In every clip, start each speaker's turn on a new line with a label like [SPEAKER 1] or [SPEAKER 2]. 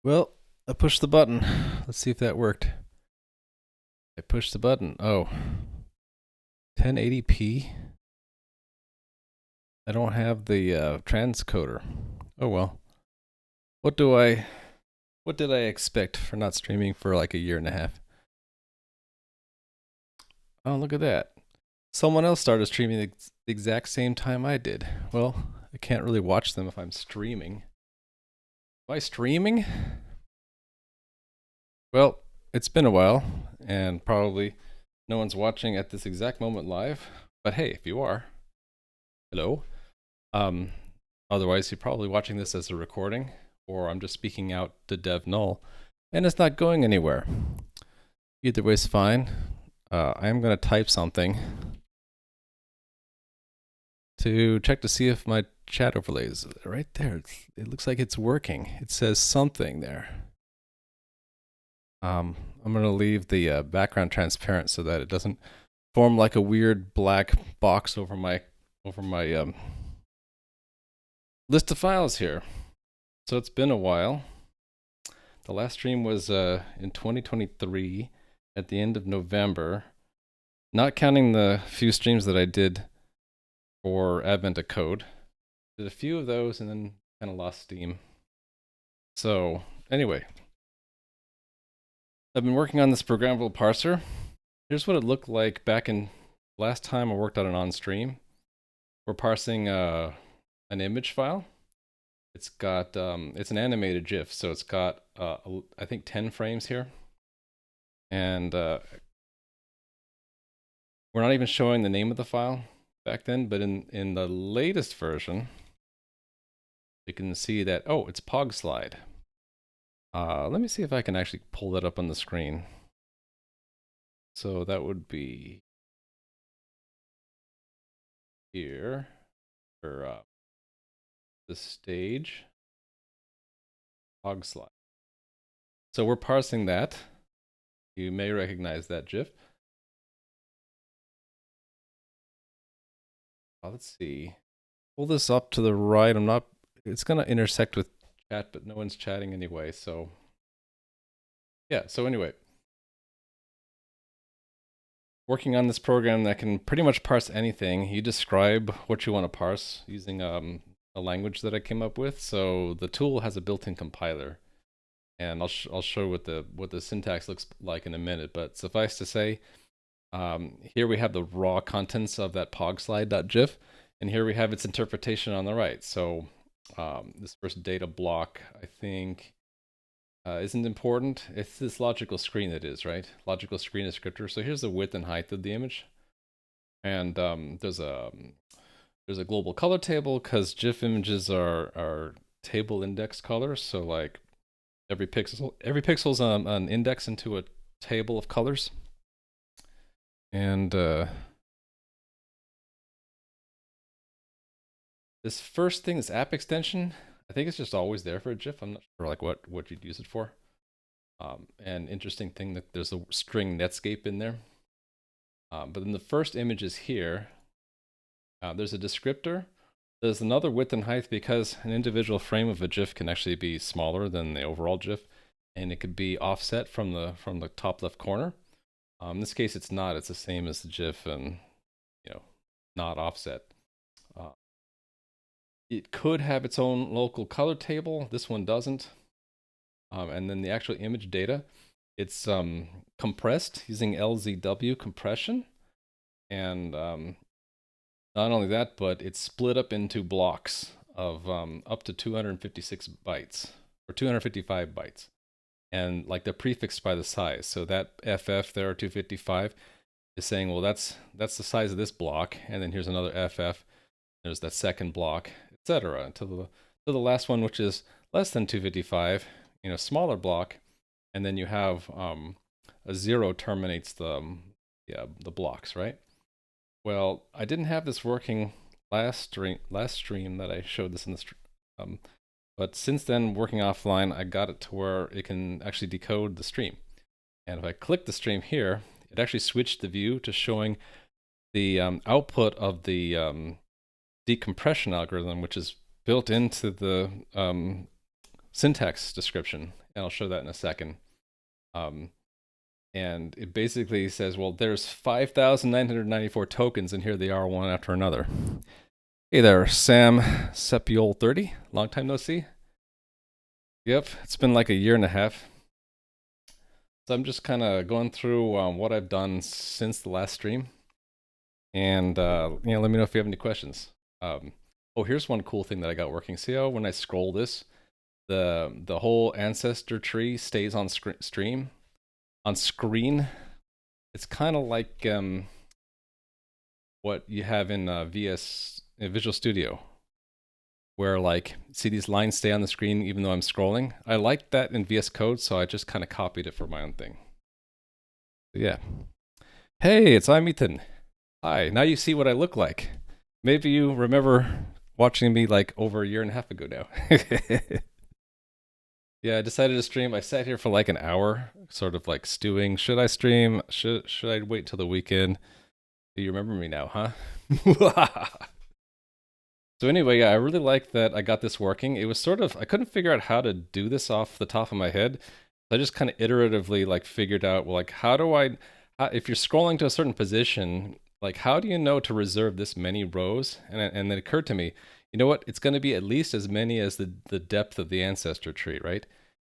[SPEAKER 1] Well, I pushed the button. Let's see if that worked. I pushed the button. Oh, 1080p. I don't have the transcoder. Oh well. What did I expect for not streaming for like a year and a half? Oh, look at that. Someone else started streaming the exact same time I did. Well, I can't really watch them if I'm streaming. Am I streaming? Well, it's been a while, and probably no one's watching at this exact moment live. But hey, if you are, hello. Um, Otherwise, you're probably watching this as a recording, or I'm just speaking out to dev null, and it's not going anywhere. Either way is fine. I am going to type something to check to see if my chat overlay is right there. It looks like it's working. It says something there. I'm going to leave the background transparent so that it doesn't form like a weird black box over my list of files here. So it's been a while. The last stream was in 2023 at the end of November, not counting the few streams that I did for Advent of Code. Did a few of those and then kind of lost steam. So anyway, I've been working on this programmable parser. Here's what it looked like back in last time I worked on it on stream. We're parsing an image file. It's got it's an animated GIF, so it's got I think 10 frames here, and we're not even showing the name of the file back then. But in the latest version, you can see that it's pog slide. Let me see if I can actually pull that up on the screen. So that would be here for the stage pog slide. So we're parsing that. You may recognize that GIF. Let's see. Pull this up to the right. It's going to intersect with chat, but no one's chatting anyway. So yeah, so anyway. Working on this program that can pretty much parse anything. You describe what you want to parse using a language that I came up with. So the tool has a built-in compiler. And I'll show what the syntax looks like in a minute. But suffice to say, here we have the raw contents of that pogslide.gif, and here we have its interpretation on the right. So this first data block, I think, isn't important. It's this logical screen that is, right? Logical screen descriptor. So here's the width and height of the image, and there's a global color table because GIF images are table index colors. So like every pixel's an index into a table of colors. And this first thing, this app extension, I think it's just always there for a GIF. I'm not sure like what you'd use it for. And interesting thing that there's a string Netscape in there. But then the first image is here. There's a descriptor. There's another width and height because an individual frame of a GIF can actually be smaller than the overall GIF, and it could be offset from the top left corner. In this case, it's not. It's the same as the GIF, and not offset. It could have its own local color table. This one doesn't. And then the actual image data, it's compressed using LZW compression. And not only that, but it's split up into blocks of up to 256 bytes or 255 bytes. And like they're prefixed by the size. So that FF there, 255, is saying, well, that's the size of this block. And then here's another FF. There's that second block, etc. Until the last one, which is less than 255, smaller block. And then you have a 0 terminates the blocks, right? Well, I didn't have this working last stream that I showed this in the stream. But since then, working offline, I got it to where it can actually decode the stream. And if I click the stream here, it actually switched the view to showing the output of the decompression algorithm, which is built into the syntax description, and I'll show that in a second. And it basically says, well, there's 5,994 tokens, and here they are one after another. Hey there, Sam Sepiol30. Long time no see. Yep, it's been like a year and a half. So I'm just kind of going through what I've done since the last stream. And, let me know if you have any questions. Oh, here's one cool thing that I got working. See how when I scroll this, the whole ancestor tree stays on screen. It's kind of like what you have in Visual Studio, where like, see these lines stay on the screen even though I'm scrolling. I like that in VS Code, so I just kind of copied it for my own thing. So yeah. Hey, I'm Ethan. Hi, now you see what I look like. Maybe you remember watching me like over a year and a half ago now. Yeah, I decided to stream. I sat here for like an hour, sort of like stewing. Should I stream? Should I wait till the weekend? Do you remember me now, huh? So anyway, yeah, I really like that I got this working. It was sort of, I couldn't figure out how to do this off the top of my head. So I just kind of iteratively like figured out, well, like, if you're scrolling to a certain position, like, how do you know to reserve this many rows? And it occurred to me, you know what? It's going to be at least as many as the depth of the ancestor tree, right?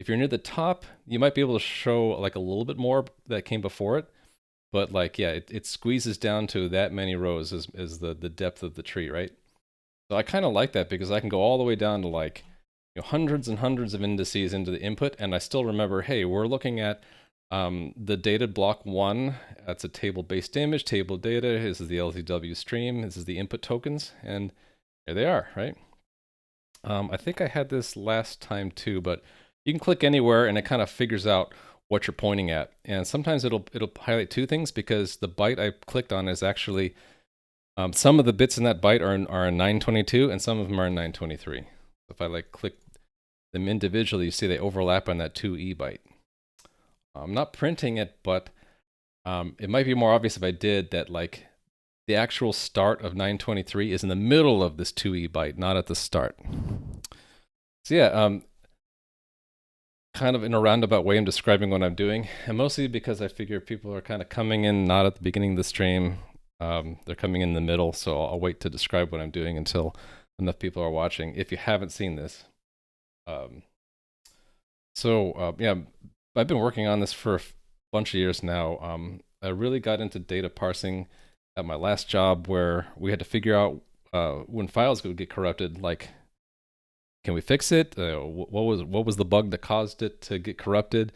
[SPEAKER 1] If you're near the top, you might be able to show like a little bit more that came before it. But like, yeah, it squeezes down to that many rows as the depth of the tree, right? So I kind of like that because I can go all the way down to like, hundreds and hundreds of indices into the input, and I still remember, hey, we're looking at the data block 1. That's a table-based image, table data. This is the LZW stream. This is the input tokens, and there they are, right? I think I had this last time too, but you can click anywhere and it kind of figures out what you're pointing at. And sometimes it'll highlight two things because the byte I clicked on is actually, some of the bits in that byte are in 922 and some of them are in 923. If I like click them individually, you see they overlap on that 2E byte. I'm not printing it, but it might be more obvious if I did that, like, the actual start of 923 is in the middle of this 2E byte, not at the start. So yeah, kind of in a roundabout way I'm describing what I'm doing, and mostly because I figure people are kind of coming in not at the beginning of the stream, they're coming in the middle, so I'll wait to describe what I'm doing until enough people are watching, if you haven't seen this. Yeah, I've been working on this for a bunch of years now. I really got into data parsing at my last job, where we had to figure out when files would get corrupted, like, can we fix it? What was the bug that caused it to get corrupted?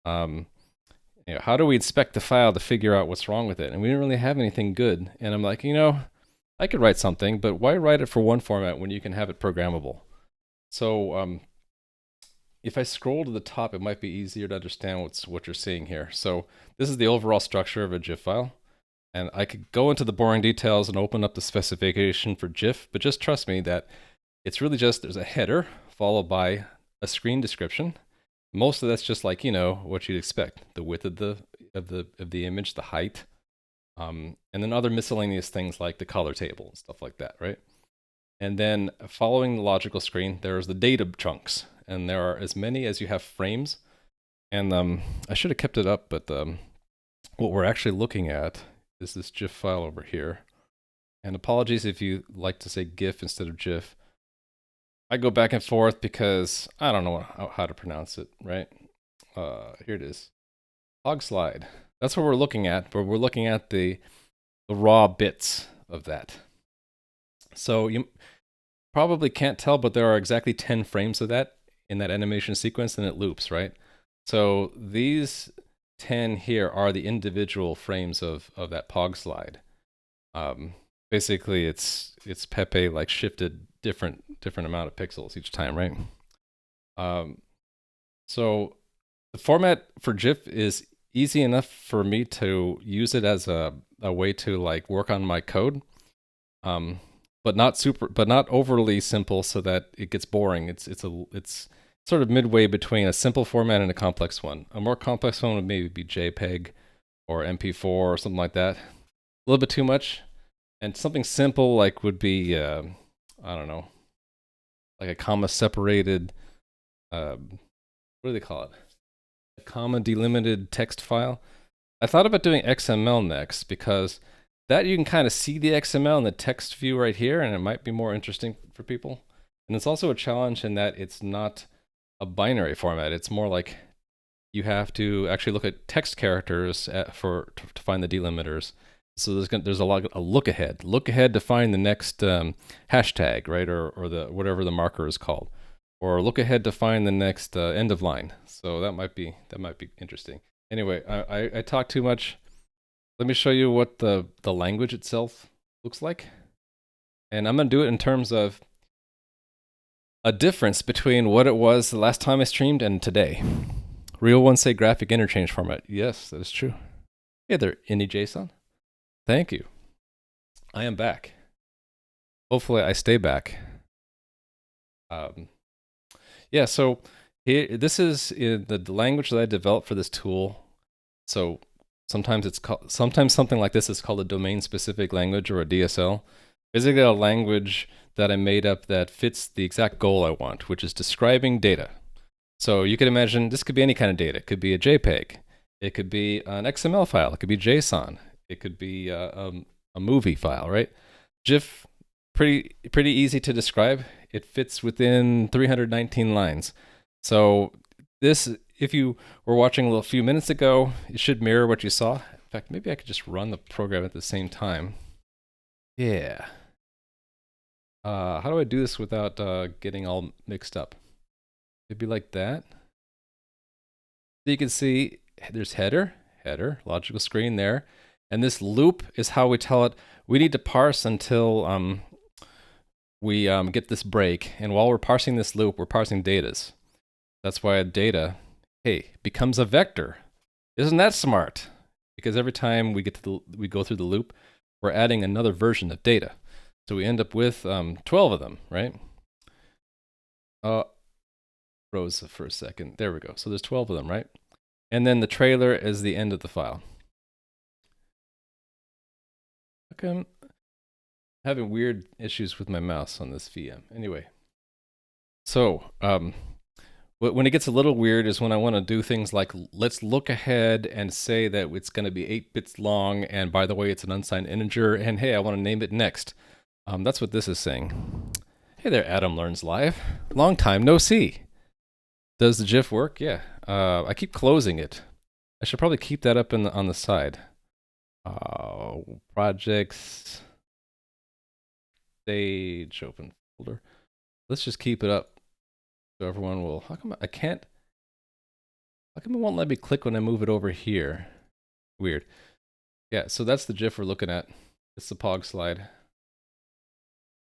[SPEAKER 1] How do we inspect the file to figure out what's wrong with it? And we didn't really have anything good. And I'm like, I could write something, but why write it for one format when you can have it programmable? So if I scroll to the top, it might be easier to understand what you're seeing here. So this is the overall structure of a GIF file. And I could go into the boring details and open up the specification for GIF, but just trust me that it's really just, there's a header followed by a screen description. Most of that's just like, what you'd expect. The width of the image, the height, and then other miscellaneous things like the color table and stuff like that, right? And then following the logical screen, there's the data chunks, and there are as many as you have frames. And I should have kept it up, but what we're actually looking at is this GIF file over here. And apologies if you like to say GIF instead of GIF. I go back and forth because I don't know how to pronounce it, right? Here it is. Hog slide. That's what we're looking at, but we're looking at the raw bits of that. So you probably can't tell, but there are exactly 10 frames of that in that animation sequence, and it loops, right? So these 10 here are the individual frames of that pog slide. Basically, it's Pepe like shifted different amount of pixels each time, right? So the format for GIF is easy enough for me to use it as a way to like work on my code, but not overly simple so that it gets boring. It's sort of midway between a simple format and a complex one. A more complex one would maybe be JPEG or MP4 or something like that. A little bit too much. And something simple like would be, I don't know, like a comma separated what do they call it? A comma delimited text file. I thought about doing XML next because that you can kind of see the XML in the text view right here, and it might be more interesting for people. And it's also a challenge in that it's not a binary format. It's more like you have to actually look at text characters to find the delimiters. So there's a look ahead. Look ahead to find the next hashtag, right, or the whatever the marker is called, or look ahead to find the next end of line. So that might be interesting. Anyway, I talked too much. Let me show you what the language itself looks like, and I'm gonna do it in terms of a difference between what it was the last time I streamed and today. Real ones say graphic interchange format. Yes, that is true. Hey there, IndieJSON. Thank you. I am back. Hopefully I stay back. Yeah, so here, this is the language that I developed for this tool. So sometimes something like this is called a domain-specific language, or a DSL. Basically a language that I made up that fits the exact goal I want, which is describing data. So you can imagine this could be any kind of data. It could be a JPEG. It could be an XML file. It could be JSON. It could be a movie file, right? GIF, pretty easy to describe. It fits within 319 lines. So this, if you were watching a few minutes ago, it should mirror what you saw. In fact, maybe I could just run the program at the same time. Yeah. How do I do this without getting all mixed up? Maybe like that. So you can see there's header, logical screen there. And this loop is how we tell it we need to parse until we get this break. And while we're parsing this loop, we're parsing datas. That's why data, hey, becomes a vector. Isn't that smart? Because every time we go through the loop, we're adding another version of data. So we end up with 12 of them, right? Froze for a second. There we go. So there's 12 of them, right? And then the trailer is the end of the file. I'm having weird issues with my mouse on this VM. Anyway, so when it gets a little weird is when I want to do things like, let's look ahead and say that it's going to be 8 bits long, and by the way, it's an unsigned integer, and hey, I want to name it next. That's what this is saying. Hey there, Adam Learns Live. Long time no see. Does the GIF work? Yeah. I keep closing it. I should probably keep that up on the side. Projects, stage, open folder. Let's just keep it up so everyone will. How come I can't? How come it won't let me click when I move it over here? Weird. Yeah, so that's the GIF we're looking at. It's the POG slide.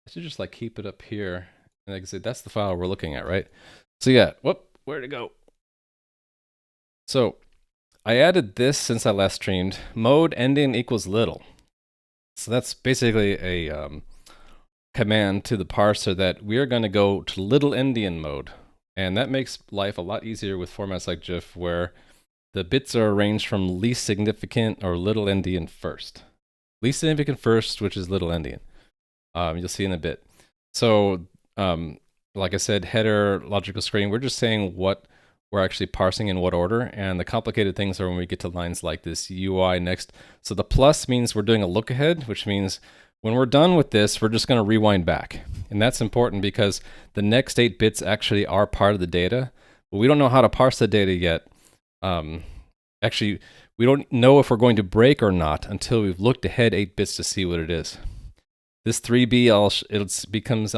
[SPEAKER 1] I should just like keep it up here. And like I said, that's the file we're looking at, right? So yeah, where'd it go? So I added this since I last streamed. Mode ending equals little. So that's basically a command to the parser that we are going to go to little endian mode. And that makes life a lot easier with formats like GIF, where the bits are arranged from least significant or little endian first. Least significant first, which is little endian. You'll see in a bit. So like I said, header, logical screen, we're just saying what we're actually parsing in what order, and the complicated things are when we get to lines like this UI next. So the plus means we're doing a look ahead, which means when we're done with this, we're just going to rewind back. And that's important because the next 8 bits actually are part of the data, but we don't know how to parse the data yet. Actually, we don't know if we're going to break or not until we've looked ahead 8 bits to see what it is. This 3B, it becomes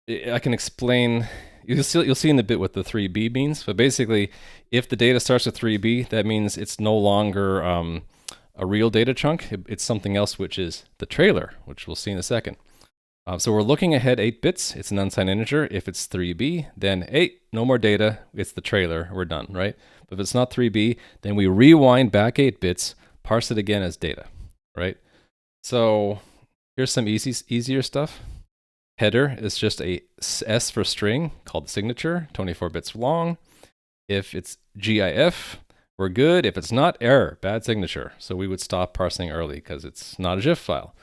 [SPEAKER 1] I can explain. You'll see in a bit what the 3B means, but basically, if the data starts with 3B, that means it's no longer a real data chunk. It's something else, which is the trailer, which we'll see in a second. So we're looking ahead 8 bits. It's an unsigned integer. If it's 3B, then 8, no more data. It's the trailer. We're done, right? But if it's not 3B, then we rewind back 8 bits, parse it again as data, right? So here's some easier stuff. Header is just a S for string called signature, 24 bits long. If it's GIF, we're good. If it's not, error, bad signature. So we would stop parsing early because it's not a GIF file.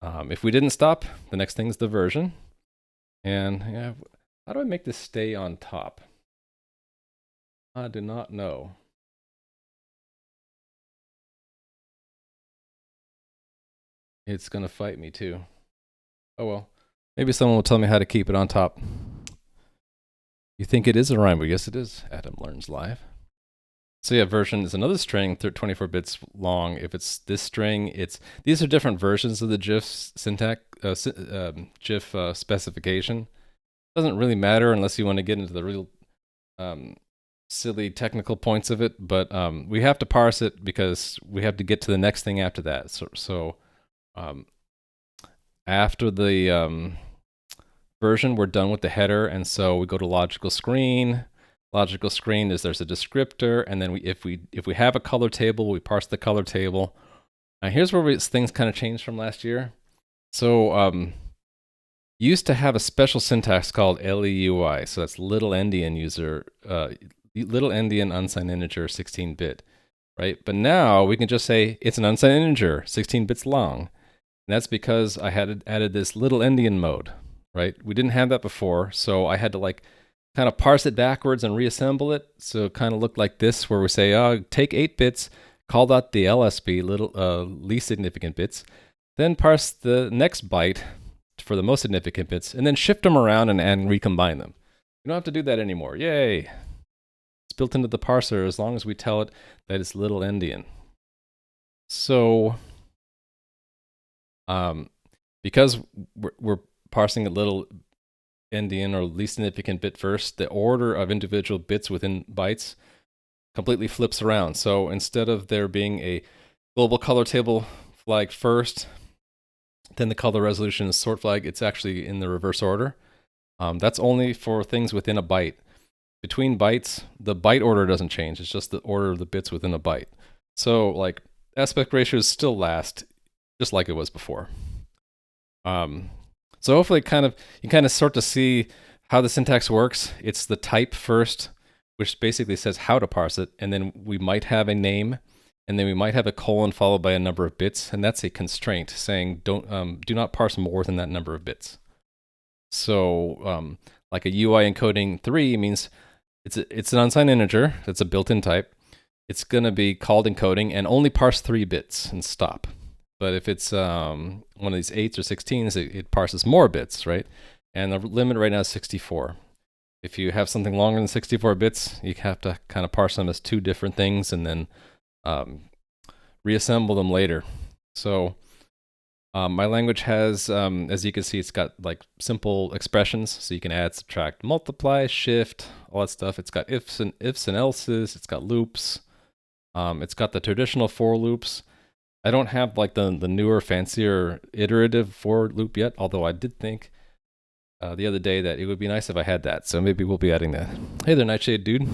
[SPEAKER 1] If we didn't stop, the next thing is the version. And yeah, How do I make this stay on top? I do not know. It's gonna fight me too. Oh well. Maybe someone will tell me how to keep it on top. You think it is a rhyme, but yes it is. Adam Learns Live. So yeah, version is another string, 24 bits long. If it's this string, these are different versions of the GIF syntax, GIF specification. Doesn't really matter unless you want to get into the real silly technical points of it. But we have to parse it because we have to get to the next thing after that. So after the version, we're done with the header, and so we go to logical screen. Logical screen is there's a descriptor, and then if we have a color table, we parse the color table. Now here's where things kind of changed from last year. So used to have a special syntax called LEUI, so that's little endian user, little endian unsigned integer 16-bit, right? But now we can just say it's an unsigned integer 16 bits long, and that's because I had added this little endian mode, right? We didn't have that before, so I had to like kind of parse it backwards and reassemble it. So it kind of looked like this, where we say, oh, take 8 bits, call that the LSB, least significant bits, then parse the next byte for the most significant bits, and then shift them around and recombine them. You don't have to do that anymore. Yay! It's built into the parser as long as we tell it that it's little endian. So because we're parsing a little endian or least significant bit first, the order of individual bits within bytes completely flips around. So instead of there being a global color table flag first, then the color resolution is sort flag, it's actually in the reverse order. That's only for things within a byte. Between bytes, the byte order doesn't change. It's just the order of the bits within a byte. So like aspect ratios still last just like it was before. So hopefully you kind of start to see how the syntax works. It's the type first, which basically says how to parse it, and then we might have a name, and then we might have a colon followed by a number of bits, and that's a constraint saying do not parse more than that number of bits. So like a UI encoding 3 means it's an unsigned integer. That's a built-in type. It's going to be called encoding and only parse 3 bits and stop. But if it's one of these 8s or 16s, it parses more bits, right? And the limit right now is 64. If you have something longer than 64 bits, you have to kind of parse them as 2 different things and then reassemble them later. So my language has, as you can see, it's got like simple expressions. So you can add, subtract, multiply, shift, all that stuff. It's got ifs and elses. It's got loops. It's got the traditional for loops. I don't have like the newer, fancier iterative for loop yet, although I did think the other day that it would be nice if I had that. So maybe we'll be adding that. Hey there, Nightshade dude.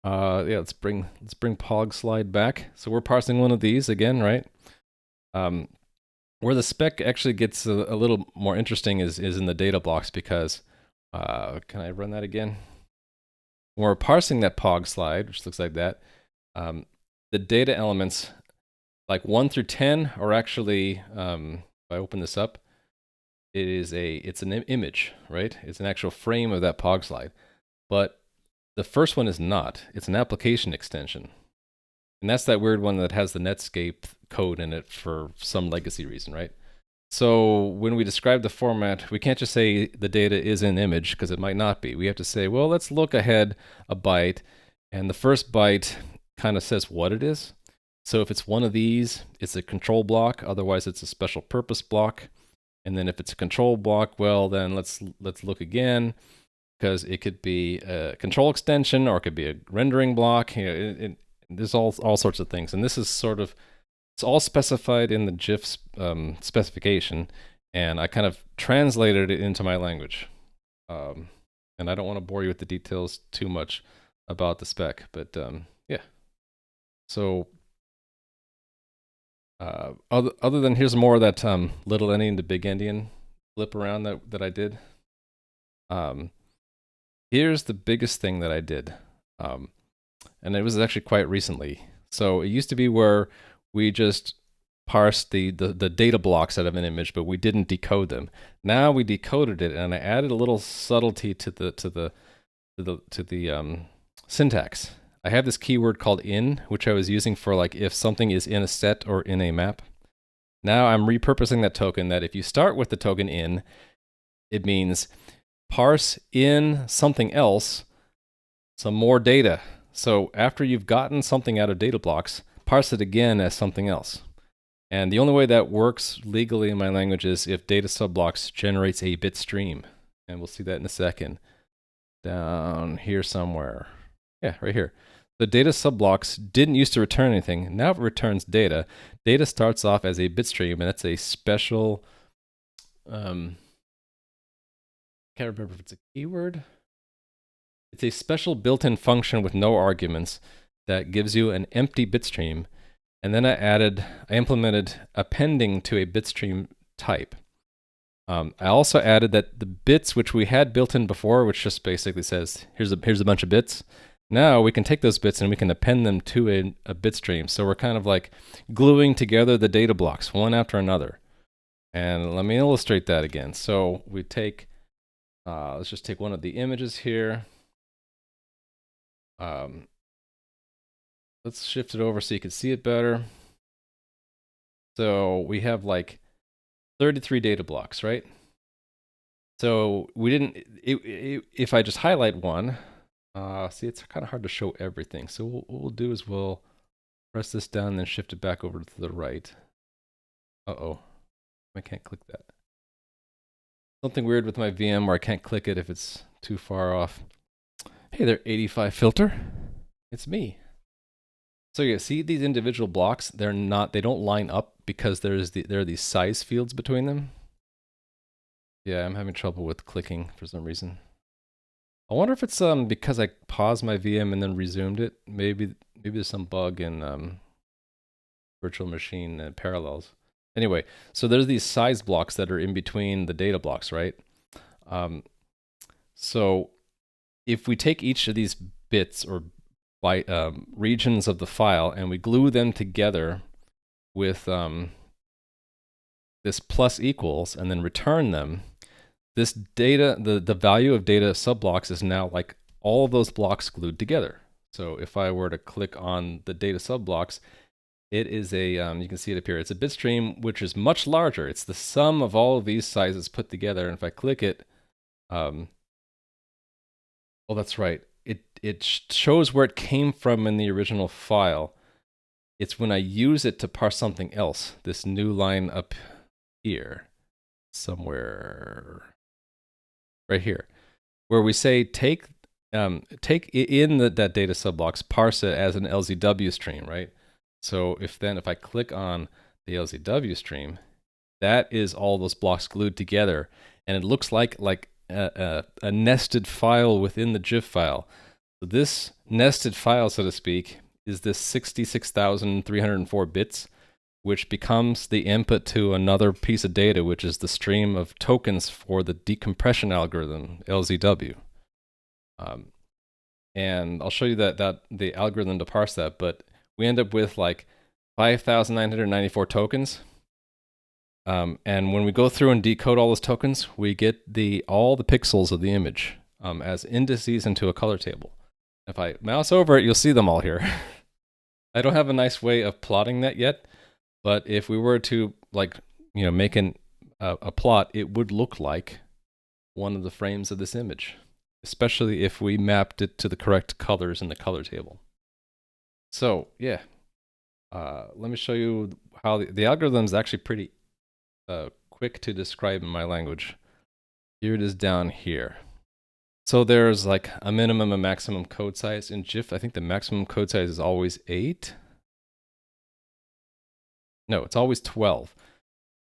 [SPEAKER 1] Yeah, let's bring Pog slide back. So we're parsing one of these again, right? Where the spec actually gets a little more interesting is in the data blocks, because can I run that again? When we're parsing that Pog slide, which looks like that, the data elements like 1 through 10 are actually, if I open this up, it's an image, right? It's an actual frame of that Pog slide. But the first one is not. It's an application extension. And that's that weird one that has the Netscape code in it for some legacy reason, right? So when we describe the format, we can't just say the data is in image, because it might not be. We have to say, well, let's look ahead a byte, and the first byte kind of says what it is. So if it's one of these, it's a control block. Otherwise, it's a special purpose block. And then if it's a control block, well, then let's look again, because it could be a control extension or it could be a rendering block. You know, there's all sorts of things. And this is sort of, it's all specified in the GIF specification, and I kind of translated it into my language. And I don't want to bore you with the details too much about the spec, but yeah. So other than here's more of that little endian to big endian flip around that I did. Here's the biggest thing that I did, and it was actually quite recently. So it used to be where we just parsed the data blocks out of an image, but we didn't decode them. Now we decoded it, and I added a little subtlety to the syntax. I have this keyword called in, which I was using for like if something is in a set or in a map. Now I'm repurposing that token that if you start with the token in, it means parse in something else some more data. So after you've gotten something out of data blocks, parse it again as something else. And the only way that works legally in my language is if data subblocks generates a bit stream. And we'll see that in a second. Down here somewhere. Yeah, right here. The data subblocks didn't used to return anything. Now it returns data. Data starts off as a bit stream, and that's a special, can't remember if it's a keyword. It's a special built-in function with no arguments that gives you an empty bit stream. And then I implemented appending to a bitstream type. I also added that the bits which we had built in before, which just basically says, here's a bunch of bits. Now we can take those bits and we can append them to a bitstream. So we're kind of like gluing together the data blocks one after another. And let me illustrate that again. So we take, let's just take one of the images here. Let's shift it over so you can see it better. So we have like 33 data blocks, right? So we didn't, if I just highlight one, see, it's kind of hard to show everything. So what we'll do is we'll press this down and then shift it back over to the right. Uh-oh, I can't click that. Something weird with my VM where I can't click it if it's too far off. Hey there, 85 filter. It's me. So you see these individual blocks, they don't line up because there are these size fields between them. Yeah, I'm having trouble with clicking for some reason. I wonder if it's because I paused my VM and then resumed it. Maybe there's some bug in virtual machine parallels. Anyway, so there's these size blocks that are in between the data blocks, right? So if we take each of these bits or regions of the file and we glue them together with this plus equals and then return them, this data, the value of data subblocks is now like all of those blocks glued together. So if I were to click on the data subblocks, it is a, you can see it up here, it's a bit stream which is much larger. It's the sum of all of these sizes put together. And if I click it, oh, that's right. It shows where it came from in the original file. It's when I use it to parse something else. This new line up here, somewhere right here, where we say take in that data subblocks, parse it as an LZW stream, right? So if I click on the LZW stream, that is all those blocks glued together, and it looks like a nested file within the GIF file. So this nested file, so to speak, is this 66,304 bits, which becomes the input to another piece of data, which is the stream of tokens for the decompression algorithm, LZW. And I'll show you that the algorithm to parse that, but we end up with like 5,994 tokens. And when we go through and decode all those tokens, we get all the pixels of the image as indices into a color table. If I mouse over it, you'll see them all here. I don't have a nice way of plotting that yet, but if we were to make a plot, it would look like one of the frames of this image, especially if we mapped it to the correct colors in the color table. So yeah, let me show you how the algorithm is actually pretty quick to describe in my language. Here it is down here. So there's like a minimum and maximum code size. In GIF, I think the maximum code size is always 8. No, it's always 12.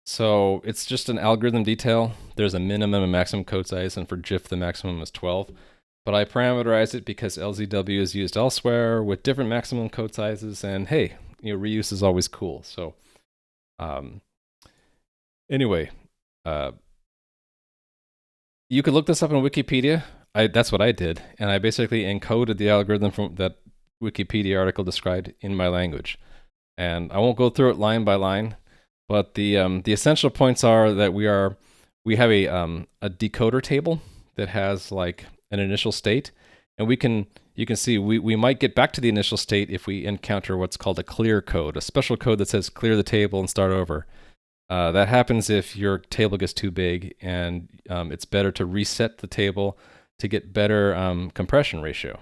[SPEAKER 1] So it's just an algorithm detail. There's a minimum and maximum code size, and for GIF, the maximum is 12. But I parameterize it because LZW is used elsewhere with different maximum code sizes, and hey, reuse is always cool. So anyway, you could look this up on Wikipedia. That's what I did, and I basically encoded the algorithm from that Wikipedia article described in my language. And I won't go through it line by line, But the essential points are that we have a decoder table that has like an initial state, and you can see we might get back to the initial state if we encounter what's called a clear code, a special code that says clear the table and start over. That happens if your table gets too big, and it's better to reset the table to get better compression ratio.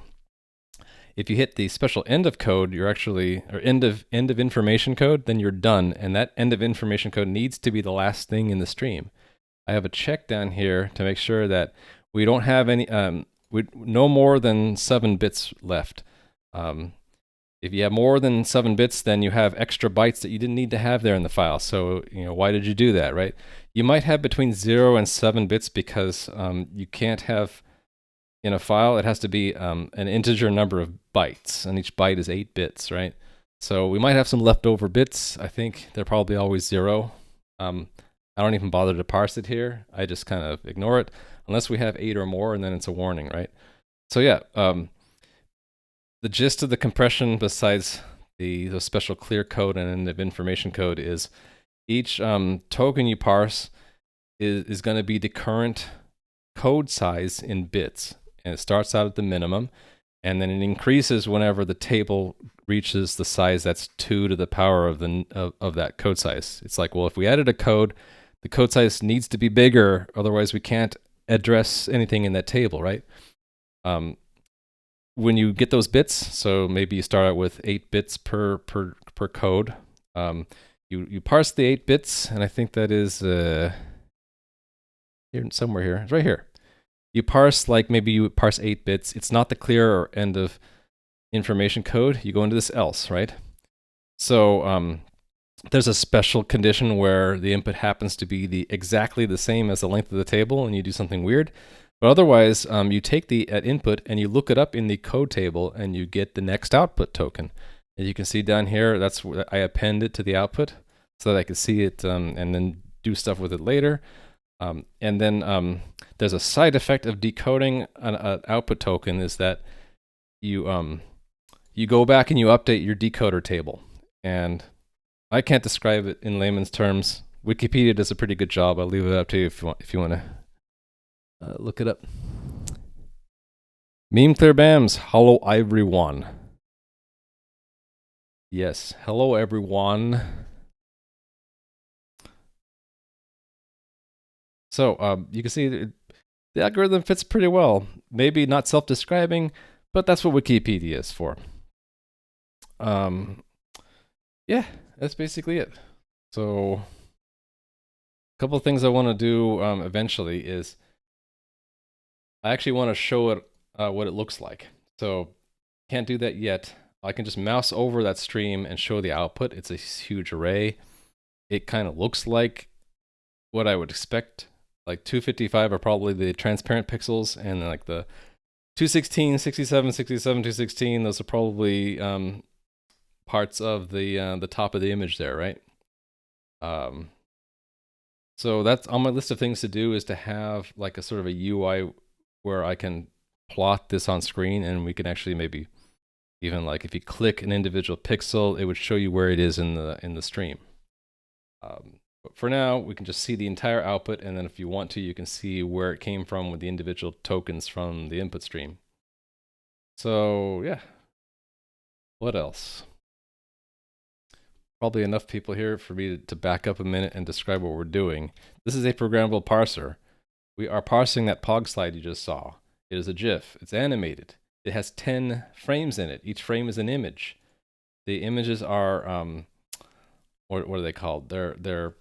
[SPEAKER 1] If you hit the special end of code, you're actually, or end of information code, then you're done, and that end of information code needs to be the last thing in the stream. I have a check down here to make sure that we don't have any, no more than 7 bits left. If you have more than 7 bits, then you have extra bytes that you didn't need to have there in the file. So, why did you do that, right? You might have between 0 and 7 bits because you can't have, in a file, it has to be an integer number of bytes, and each byte is 8 bits, right? So we might have some leftover bits. I think they're probably always 0. I don't even bother to parse it here. I just kind of ignore it, unless we have 8 or more, and then it's a warning, right? So yeah, the gist of the compression, besides the special clear code and end of information code, is each token you parse is going to be the current code size in bits. And it starts out at the minimum, and then it increases whenever the table reaches the size that's 2 to the power of that code size. It's like, well, if we added a code, the code size needs to be bigger, otherwise we can't address anything in that table, right? When you get those bits, so maybe you start out with 8 bits per code, you parse the 8 bits, and I think that is here somewhere here. It's right here. You parse, like maybe you parse 8 bits. It's not the clear or end of information code. You go into this else, right? So there's a special condition where the input happens to be exactly the same as the length of the table, and you do something weird. But otherwise, you take the input and you look it up in the code table, and you get the next output token. As you can see down here, that's where I append it to the output so that I can see it and then do stuff with it later. And then there's a side effect of decoding an output token, is that you go back and you update your decoder table. And I can't describe it in layman's terms. Wikipedia does a pretty good job. I'll leave it up to you if you want to look it up. Meme Clear Bams, hello everyone. Yes, hello everyone. So you can see the algorithm fits pretty well. Maybe not self-describing, but that's what Wikipedia is for. Yeah, that's basically it. So a couple of things I want to do eventually is I actually want to show it what it looks like. So can't do that yet. I can just mouse over that stream and show the output. It's a huge array. It kind of looks like what I would expect. Like 255 are probably the transparent pixels, and then like the 216, 67, 67, 216, those are probably parts of the top of the image there, right? So that's on my list of things to do, is to have like a sort of a UI where I can plot this on screen, and we can actually maybe even, like, if you click an individual pixel, it would show you where it is in the stream. But for now, we can just see the entire output, and then if you want to, you can see where it came from with the individual tokens from the input stream. So yeah, what else? Probably enough people here for me to back up a minute and describe what we're doing. This is a programmable parser. We are parsing that POG slide you just saw. It is a GIF. It's animated. It has 10 frames in it. Each frame is an image. The images are what are they called? They're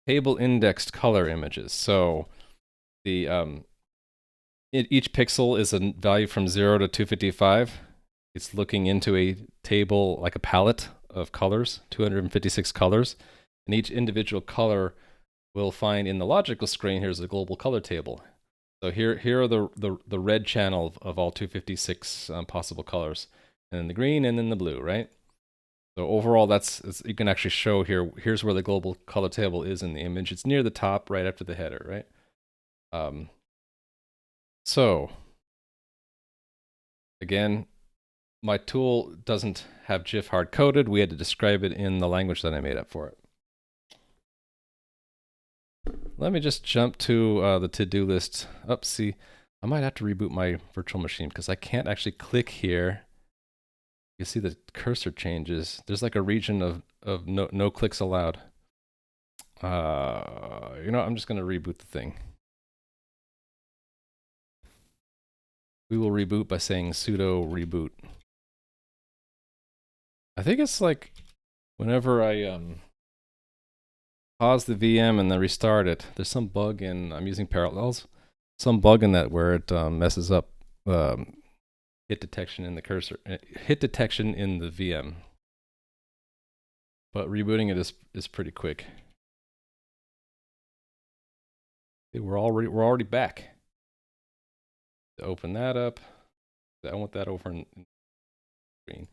[SPEAKER 1] table indexed color images. So the each pixel is a value from 0 to 255. It's looking into a table, like a palette of colors, 256 colors, and each individual color will find in the logical screen. Here's the global color table. So here are the red channel of all 256 possible colors, and then the green, and then the blue, right? So overall, you can actually show here. Here's where the global color table is in the image. It's near the top, right after the header, right? So again, my tool doesn't have GIF hard coded. We had to describe it in the language that I made up for it. Let me just jump to the to-do list. See, I might have to reboot my virtual machine because I can't actually click here. You see the cursor changes. There's like a region of no clicks allowed. I'm just going to reboot the thing. We will reboot by saying sudo reboot. I think it's like whenever I pause the VM and then restart it, there's some bug in, I'm using Parallels, some bug in that where it messes up hit detection in the cursor, hit detection in the VM. But rebooting it is pretty quick. Okay, we're already back. To open that up, I want that over in the screen.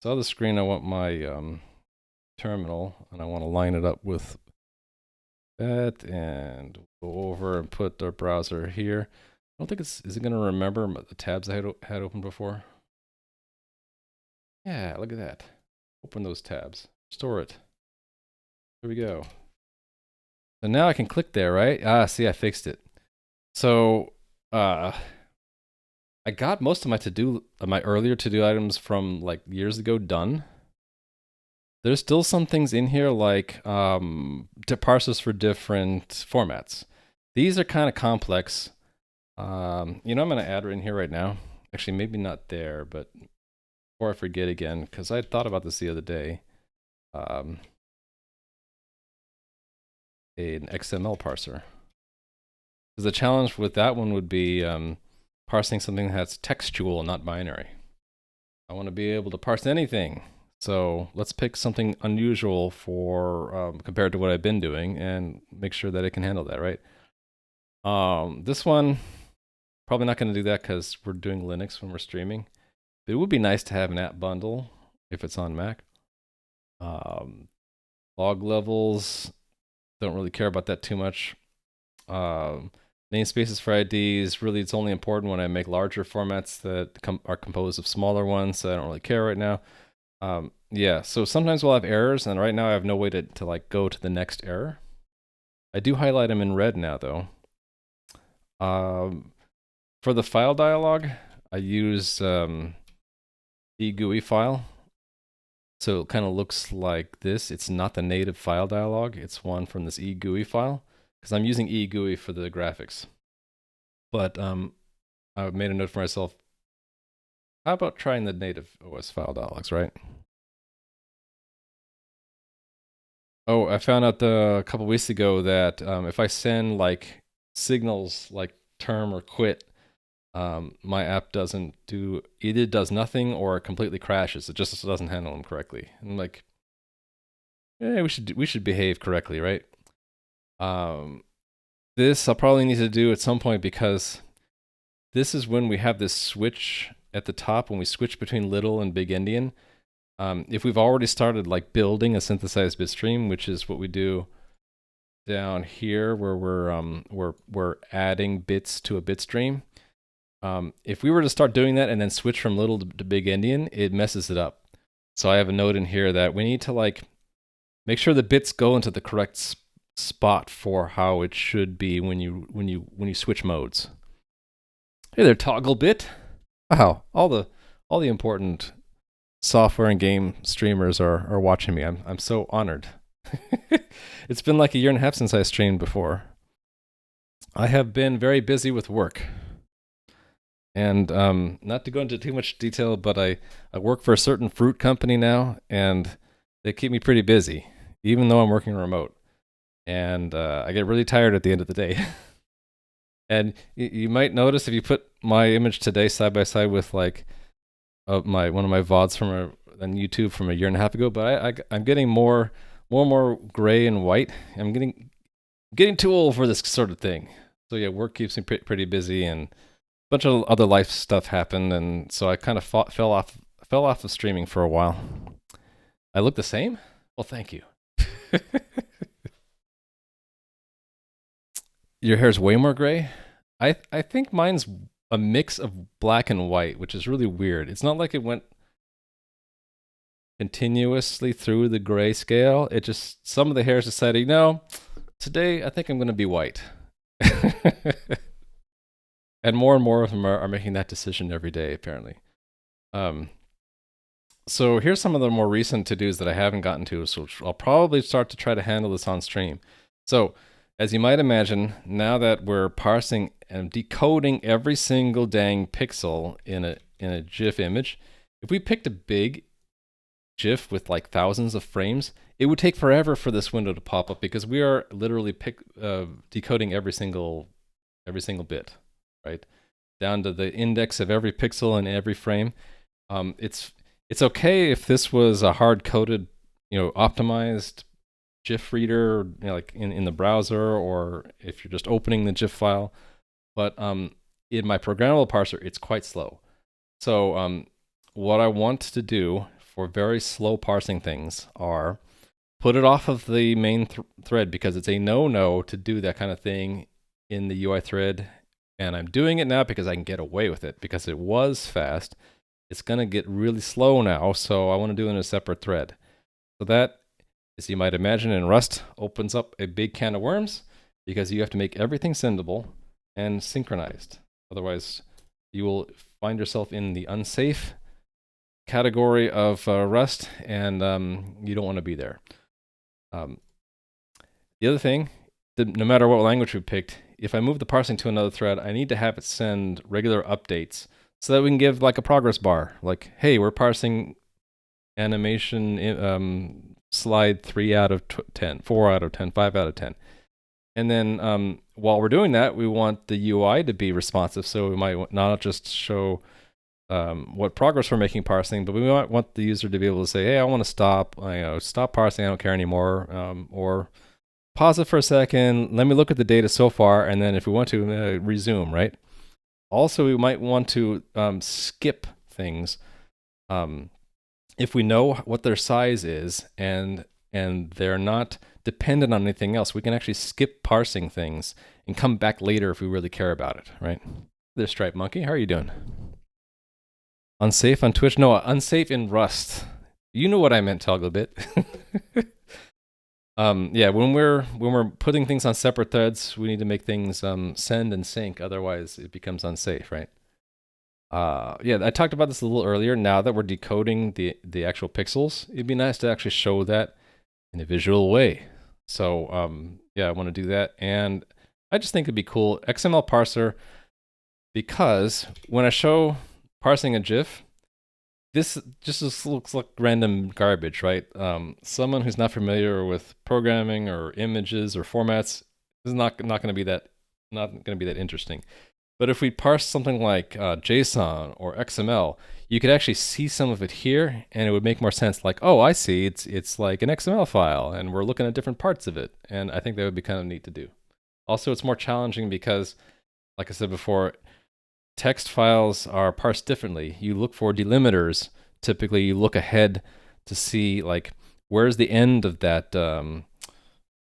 [SPEAKER 1] So other screen, I want my terminal, and I want to line it up with that, and go over and put our browser here. I don't think is it going to remember the tabs I had open before? Yeah, look at that. Open those tabs. Store it. Here we go. So now I can click there, right? See, I fixed it. So I got most of my earlier to-do items from like years ago done. There's still some things in here like parsers for different formats. These are kind of complex. I'm going to add in here right now. Actually, maybe not there, but before I forget again, because I thought about this the other day. An XML parser. Because the challenge with that one would be parsing something that's textual, not binary. I want to be able to parse anything. So let's pick something unusual for compared to what I've been doing and make sure that it can handle that, right? This one, probably not going to do that because we're doing Linux when we're streaming. But it would be nice to have an app bundle if it's on Mac. Log levels, don't really care about that too much. Namespaces for IDs, really it's only important when I make larger formats that are composed of smaller ones, so I don't really care right now. Yeah, so sometimes we'll have errors, and right now I have no way to like go to the next error. I do highlight them in red now, though. For the file dialog, I use eGUI file. So it kind of looks like this. It's not the native file dialog. It's one from this eGUI file, because I'm using eGUI for the graphics. But I made a note for myself. How about trying the native OS file dialogs, right? Oh, I found out a couple weeks ago that if I send like signals like term or quit, my app either does nothing or it completely crashes. It just doesn't handle them correctly. And I'm like, yeah, we should behave correctly, right? This I'll probably need to do at some point because this is when we have this switch at the top when we switch between little and big endian. If we've already started like building a synthesized bit stream, which is what we do down here, where we're adding bits to a bit stream. If we were to start doing that and then switch from little to big endian, it messes it up. So I have a note in here that we need to like make sure the bits go into the correct spot for how it should be when you switch modes. Hey there, toggle bit. Wow, all the important software and game streamers are watching me. I'm so honored. It's been like a year and a half since I streamed before. I have been very busy with work. And not to go into too much detail, but I work for a certain fruit company now, and they keep me pretty busy, even though I'm working remote. And I get really tired at the end of the day. And you might notice if you put my image today side by side with like one of my VODs on YouTube from a year and a half ago, but I'm getting more gray and white. I'm getting too old for this sort of thing. So yeah, work keeps me pretty busy, and a bunch of other life stuff happened, and so I kind of fell off of streaming for a while. I look the same? Well, thank you. Your hair's way more gray. I think mine's a mix of black and white, which is really weird. It's not like it went continuously through the grayscale. It just, some of the hairs decided, no, today I think I'm going to be white. And more of them are making that decision every day, apparently. So here's some of the more recent to-dos that I haven't gotten to, so I'll probably start to try to handle this on stream. So as you might imagine, now that we're parsing and decoding every single dang pixel in a GIF image, if we picked a big GIF with like thousands of frames, it would take forever for this window to pop up because we are literally decoding every single bit, right? Down to the index of every pixel in every frame. It's okay if this was a hard-coded, optimized GIF reader, like in the browser, or if you're just opening the GIF file. But in my programmable parser, it's quite slow. So what I want to do for very slow parsing things are put it off of the main thread, because it's a no-no to do that kind of thing in the UI thread. And I'm doing it now because I can get away with it, because it was fast. It's going to get really slow now, so I want to do it in a separate thread. So that, as you might imagine, in Rust opens up a big can of worms, because you have to make everything sendable and synchronized. Otherwise, you will find yourself in the unsafe category of Rust, and you don't want to be there. The other thing, no matter what language we picked, if I move the parsing to another thread, I need to have it send regular updates so that we can give like a progress bar. Like, hey, we're parsing animation slide 3 out of 10, 4 out of 10, 5 out of 10. And then while we're doing that, we want the UI to be responsive. So we might not just show what progress we're making parsing, but we might want the user to be able to say, hey, I want to stop, stop parsing, I don't care anymore, or pause it for a second, let me look at the data so far, and then if we want to, resume, right? Also, we might want to skip things if we know what their size is and they're not dependent on anything else. We can actually skip parsing things and come back later if we really care about it, right? There's Stripe Monkey. How are you doing? Unsafe on Twitch? No, unsafe in Rust. You know what I meant, Togglerbit. Yeah, when we're putting things on separate threads, we need to make things send and sync. Otherwise, it becomes unsafe, right? Yeah, I talked about this a little earlier. Now that we're decoding the actual pixels, it'd be nice to actually show that in a visual way. So yeah, I want to do that, and I just think it'd be cool XML parser, because when I show parsing a GIF, this just looks like random garbage, right? Someone who's not familiar with programming or images or formats is not going to be that interesting. But if we parse something like JSON or XML, you could actually see some of it here, and it would make more sense. Like, oh, I see, it's like an XML file, and we're looking at different parts of it. And I think that would be kind of neat to do. Also, it's more challenging because, like I said before, text files are parsed differently. You look for delimiters. Typically, you look ahead to see, like, where's the end of that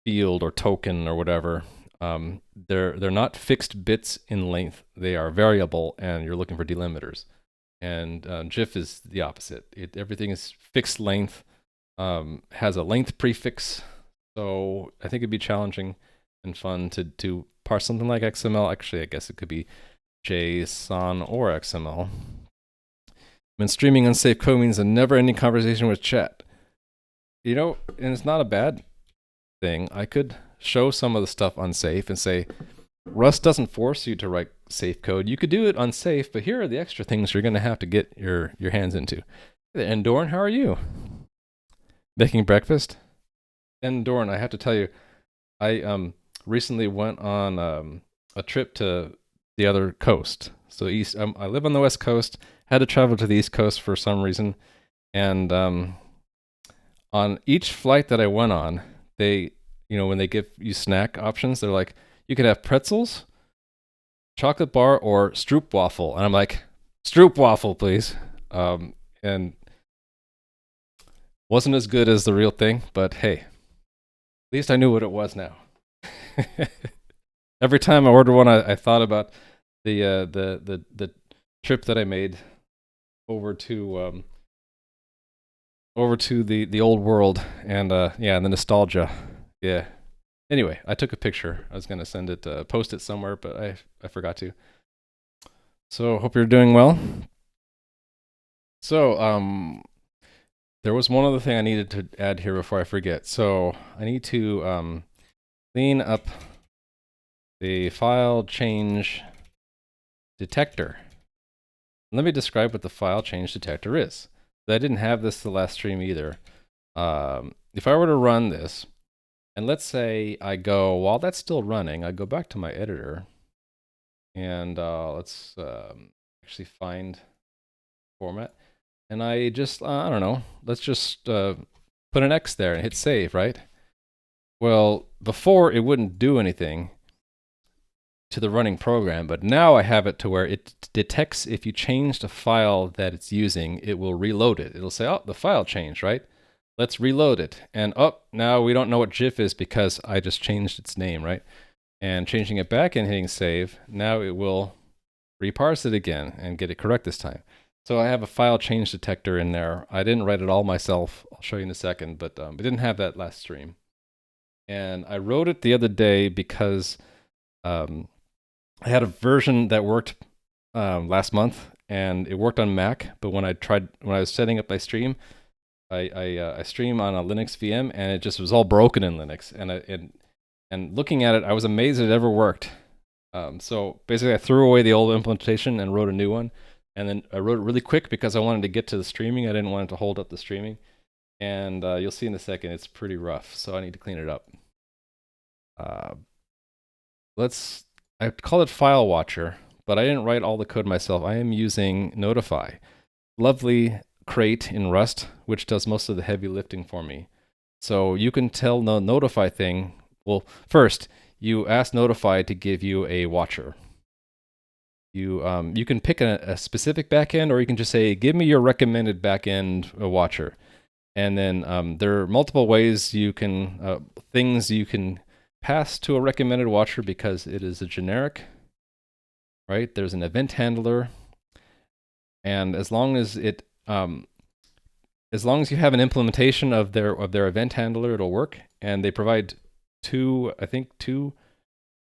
[SPEAKER 1] field or token or whatever. They're not fixed bits in length. They are variable, and you're looking for delimiters. And GIF is the opposite. Everything is fixed length, has a length prefix. So I think it'd be challenging and fun to parse something like XML. Actually, I guess it could be JSON or XML. When streaming unsafe code means a never-ending conversation with chat. And it's not a bad thing. I could show some of the stuff unsafe and say, Rust doesn't force you to write safe code. You could do it unsafe, but here are the extra things you're going to have to get your hands into. And Dorn, how are you? Making breakfast? And Dorn, I have to tell you, I recently went on a trip to the other coast. So I live on the West Coast, had to travel to the East Coast for some reason. And on each flight that I went on, they, when they give you snack options, they're like, you could have pretzels, chocolate bar, or stroopwafel. And I'm like, stroopwafel, please. And wasn't as good as the real thing, but hey, at least I knew what it was now. Every time I ordered one, I thought about the trip that I made over to the old world, and yeah, and the nostalgia. Yeah. Anyway, I took a picture. I was gonna send it, post it somewhere, but I forgot to. So hope you're doing well. So there was one other thing I needed to add here before I forget. So I need to clean up the file change detector. Let me describe what the file change detector is. I didn't have this the last stream either. If I were to run this, and let's say I go, while that's still running, I go back to my editor, and let's actually find format. And I just, I don't know, let's just put an X there and hit save, right? Well, before it wouldn't do anything to the running program, but now I have it to where it detects if you changed a file that it's using, it will reload it. It'll say, oh, the file changed, right? Let's reload it. And oh, now we don't know what GIF is because I just changed its name, right? And changing it back and hitting save, now it will reparse it again and get it correct this time. So I have a file change detector in there. I didn't write it all myself. I'll show you in a second, but I didn't have that last stream. And I wrote it the other day because I had a version that worked last month, and it worked on Mac. But when I was setting up my stream, I stream on a Linux VM, and it just was all broken in Linux. And looking at it, I was amazed it ever worked. So basically, I threw away the old implementation and wrote a new one. And then I wrote it really quick because I wanted to get to the streaming. I didn't want it to hold up the streaming. And you'll see in a second, it's pretty rough. So I need to clean it up. I call it File Watcher, but I didn't write all the code myself. I am using Notify. Lovely crate in Rust, which does most of the heavy lifting for me. So you can tell the Notify thing, well, first, you ask Notify to give you a watcher. You can pick a specific backend, or you can just say, give me your recommended backend watcher. And then there are multiple ways you can, things you can pass to a recommended watcher because it is a generic, right? There's an event handler, and as long as you have an implementation of their event handler, it'll work. And they provide two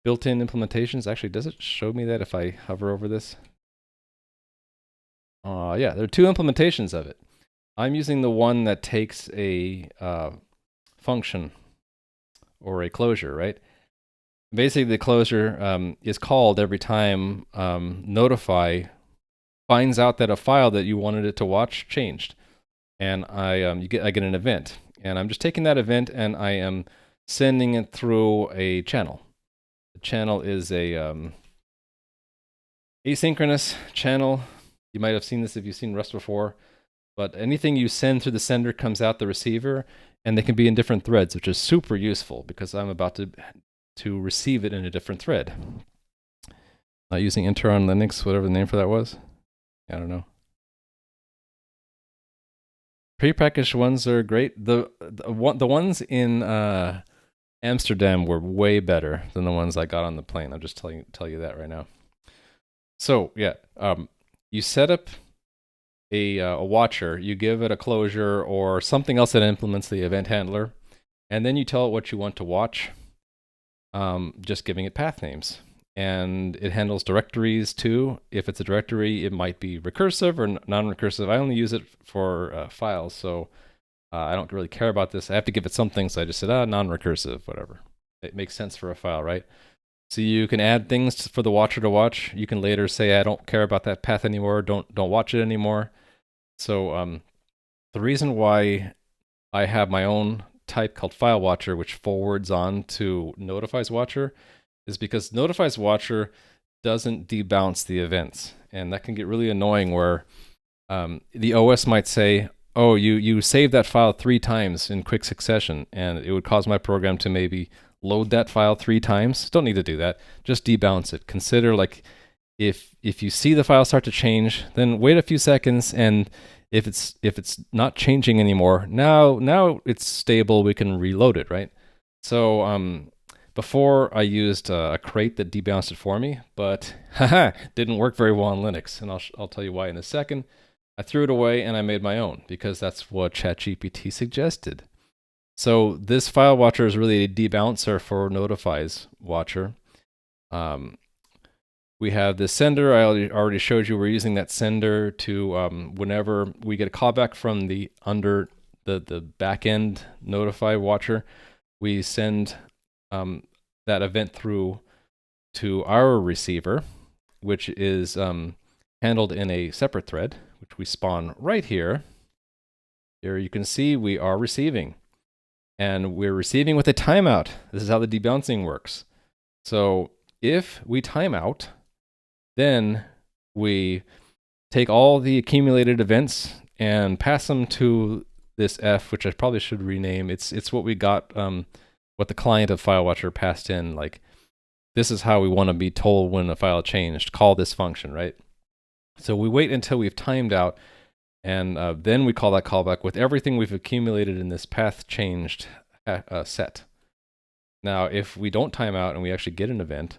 [SPEAKER 1] built-in implementations. Actually, does it show me that if I hover over this? Yeah, there are two implementations of it. I'm using the one that takes a function or a closure, right? Basically, the closure is called every time Notify finds out that a file that you wanted it to watch changed, and I get an event, and I'm just taking that event and I am sending it through a channel. The channel is a asynchronous channel. You might have seen this if you've seen Rust before, but anything you send through the sender comes out the receiver, and they can be in different threads, which is super useful because I'm about to receive it in a different thread. Not using enter on Linux, whatever the name for that was. I don't know. Prepackaged ones are great. The ones in Amsterdam were way better than the ones I got on the plane. I'll just tell you that right now. So yeah, you set up a watcher, you give it a closure or something else that implements the event handler, and then you tell it what you want to watch, just giving it path names. And it handles directories too. If it's a directory, it might be recursive or non-recursive. I only use it for files, so I don't really care about this. I have to give it something, so I just said, non-recursive, whatever. It makes sense for a file, right? So you can add things for the watcher to watch. You can later say, I don't care about that path anymore. Don't watch it anymore. So the reason why I have my own type called file watcher, which forwards on to notifies watcher, is because notifies watcher doesn't debounce the events. And that can get really annoying where the OS might say, oh, you saved that file 3 times in quick succession, and it would cause my program to maybe load that file 3 times. Don't need to do that. Just debounce it. Consider like if you see the file start to change, then wait a few seconds, and if it's not changing anymore, now it's stable, we can reload it, right? So Before I used a crate that debounced it for me, but haha, didn't work very well on Linux, and I'll tell you why in a second. I threw it away and I made my own because that's what ChatGPT suggested. So this file watcher is really a debouncer for notifies watcher. We have the sender. I already showed you we're using that sender to whenever we get a callback from the backend notify watcher, we send that event through to our receiver, which is handled in a separate thread, which we spawn right here. Here you can see we are receiving. And we're receiving with a timeout. This is how the debouncing works. So if we time out, then we take all the accumulated events and pass them to this F, which I probably should rename. It's what we got, what the client of FileWatcher passed in. Like, this is how we want to be told when a file changed. Call this function, right? So we wait until we've timed out, and then we call that callback with everything we've accumulated in this path changed set. Now, if we don't time out and we actually get an event,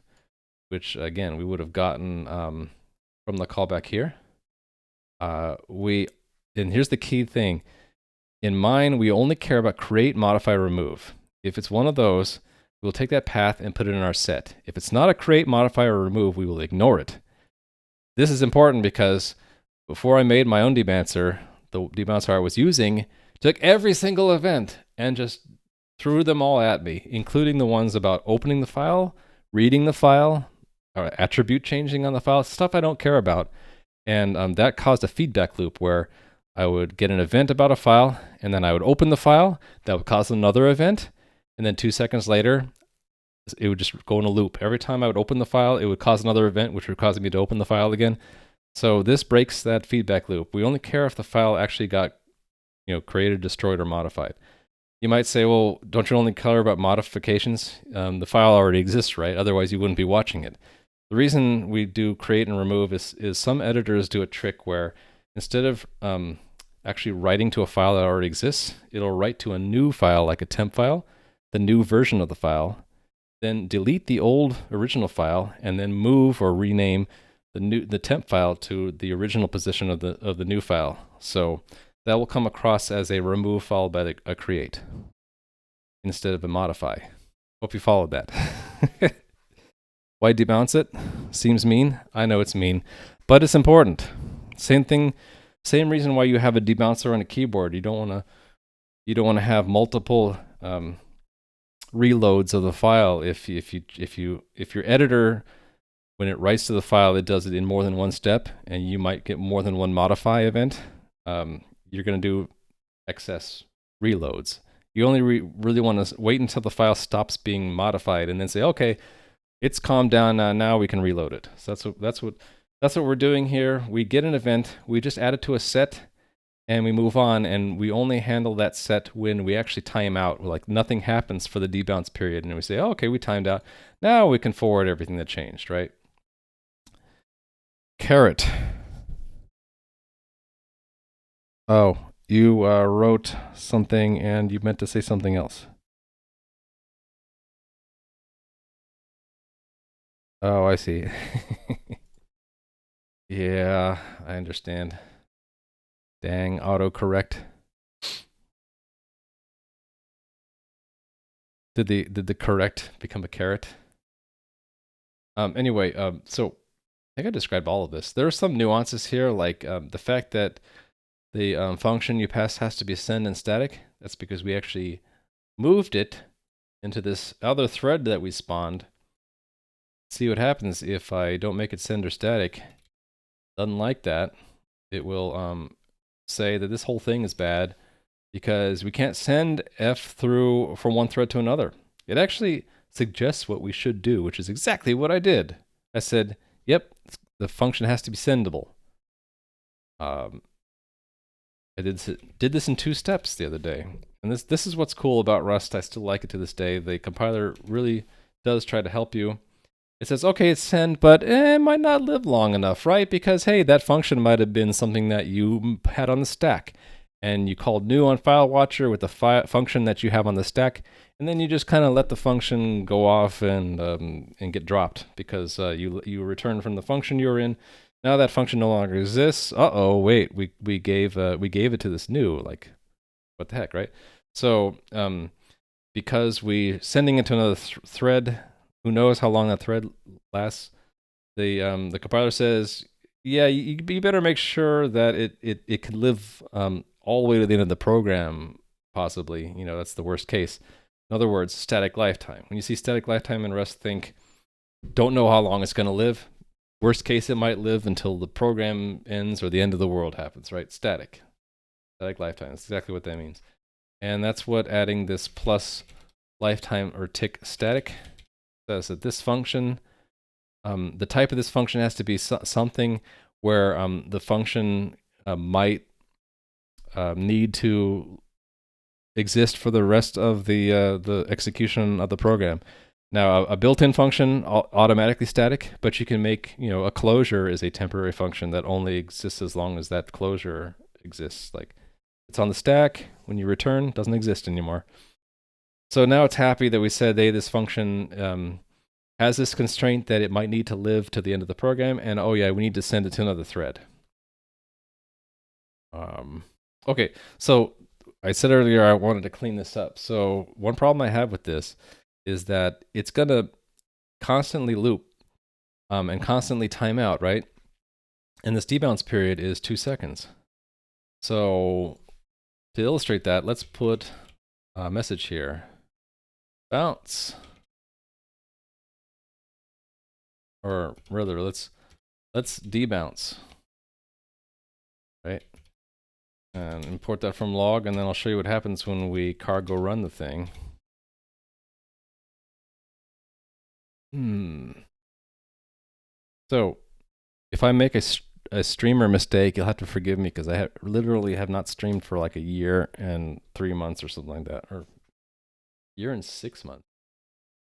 [SPEAKER 1] which again we would have gotten from the callback here, and here's the key thing. In mine, we only care about create, modify, remove. If it's one of those, we'll take that path and put it in our set. If it's not a create, modify, or remove, we will ignore it. This is important because before I made my own debouncer, the debouncer I was using took every single event and just threw them all at me, including the ones about opening the file, reading the file, or attribute changing on the file, stuff I don't care about. And that caused a feedback loop where I would get an event about a file, and then I would open the file, that would cause another event, and then 2 seconds later, it would just go in a loop. Every time I would open the file, it would cause another event, which would cause me to open the file again. So this breaks that feedback loop. We only care if the file actually got, created, destroyed, or modified. You might say, well, don't you only care about modifications? The file already exists, right? Otherwise, you wouldn't be watching it. The reason we do create and remove is some editors do a trick where instead of actually writing to a file that already exists, it'll write to a new file, like a temp file, the new version of the file, then delete the old original file, and then move or rename the temp file to the original position of the new file. So that will come across as a remove followed by a create instead of a modify. Hope you followed that. Why debounce it? Seems mean. I know it's mean, but it's important. Same thing, same reason why you have a debouncer on a keyboard. You don't want to have multiple reloads of the file. If your editor, when it writes to the file, it does it in more than one step, and you might get more than one modify event. You're going to do excess reloads. You only really want to wait until the file stops being modified, and then say, okay, it's calmed down now. Now we can reload it. So that's what we're doing here. We get an event, we just add it to a set, and we move on, and we only handle that set when we actually time out. Like nothing happens for the debounce period, and we say, oh, okay, we timed out. Now we can forward everything that changed, right? Caret. Oh, you wrote something and you meant to say something else. Oh, I see. Yeah, I understand. Dang, autocorrect. Did the correct become a caret? Anyway, so I think I described all of this. There are some nuances here, like the fact that the function you pass has to be send and static. That's because we actually moved it into this other thread that we spawned. See what happens if I don't make it send or static. Doesn't like that. It will say that this whole thing is bad because we can't send F through from one thread to another. It actually suggests what we should do, which is exactly what I did. I said, yep, the function has to be sendable. I did this in 2 steps the other day. And this is what's cool about Rust. I still like it to this day. The compiler really does try to help you. It says, okay, it's send, but it might not live long enough, right? Because, hey, that function might have been something that you had on the stack. And you called new on FileWatcher with the function that you have on the stack, and then you just kind of let the function go off and get dropped because you return from the function you were in. Now that function no longer exists. Uh-oh, wait, we gave it to this new, like, what the heck, right? So because we sending it to another thread, who knows how long that thread lasts, the compiler says, yeah, you better make sure that it can live all the way to the end of the program, possibly. You know, that's the worst case. In other words, static lifetime. When you see static lifetime in Rust, think, don't know how long it's going to live. Worst case, it might live until the program ends or the end of the world happens, right? Static lifetime. That's exactly what that means. And that's what adding this plus lifetime or tick static says, that this function, the type of this function has to be something where the function might need to exist for the rest of the execution of the program. Now, a built-in function automatically static, but you can make, a closure is a temporary function that only exists as long as that closure exists. Like, it's on the stack. When you return, it doesn't exist anymore. So now it's happy that we said, hey, this function has this constraint that it might need to live to the end of the program, and oh yeah, we need to send it to another thread. Okay, so I said earlier I wanted to clean this up. So one problem I have with this is that it's going to constantly loop and constantly time out, right? And this debounce period is 2 seconds. So to illustrate that, let's put a message here. Bounce. Or rather, let's debounce, right? And import that from log, and then I'll show you what happens when we cargo run the thing. So if I make a streamer mistake, you'll have to forgive me because I literally have not streamed for like a year and 3 months or something like that, or year and 6 months.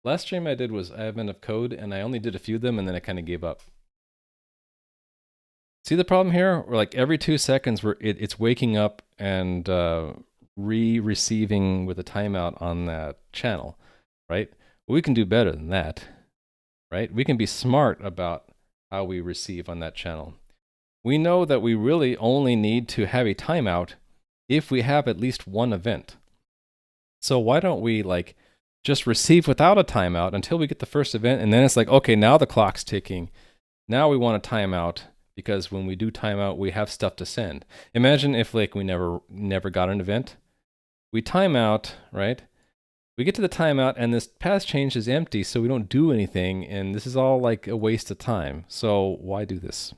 [SPEAKER 1] Last stream I did was advent of code, and I only did a few of them, and then I kind of gave up. See the problem here? Where like every 2 seconds, it's waking up and receiving with a timeout on that channel, right? Well, we can do better than that, right? We can be smart about how we receive on that channel. We know that we really only need to have a timeout if we have at least one event. So why don't we like just receive without a timeout until we get the first event, and then it's like, okay, now the clock's ticking. Now we want a timeout, because when we do timeout, we have stuff to send. Imagine if like we never got an event. We timeout, right? We get to the timeout, and this path change is empty, so we don't do anything, and this is all like a waste of time. So why do this?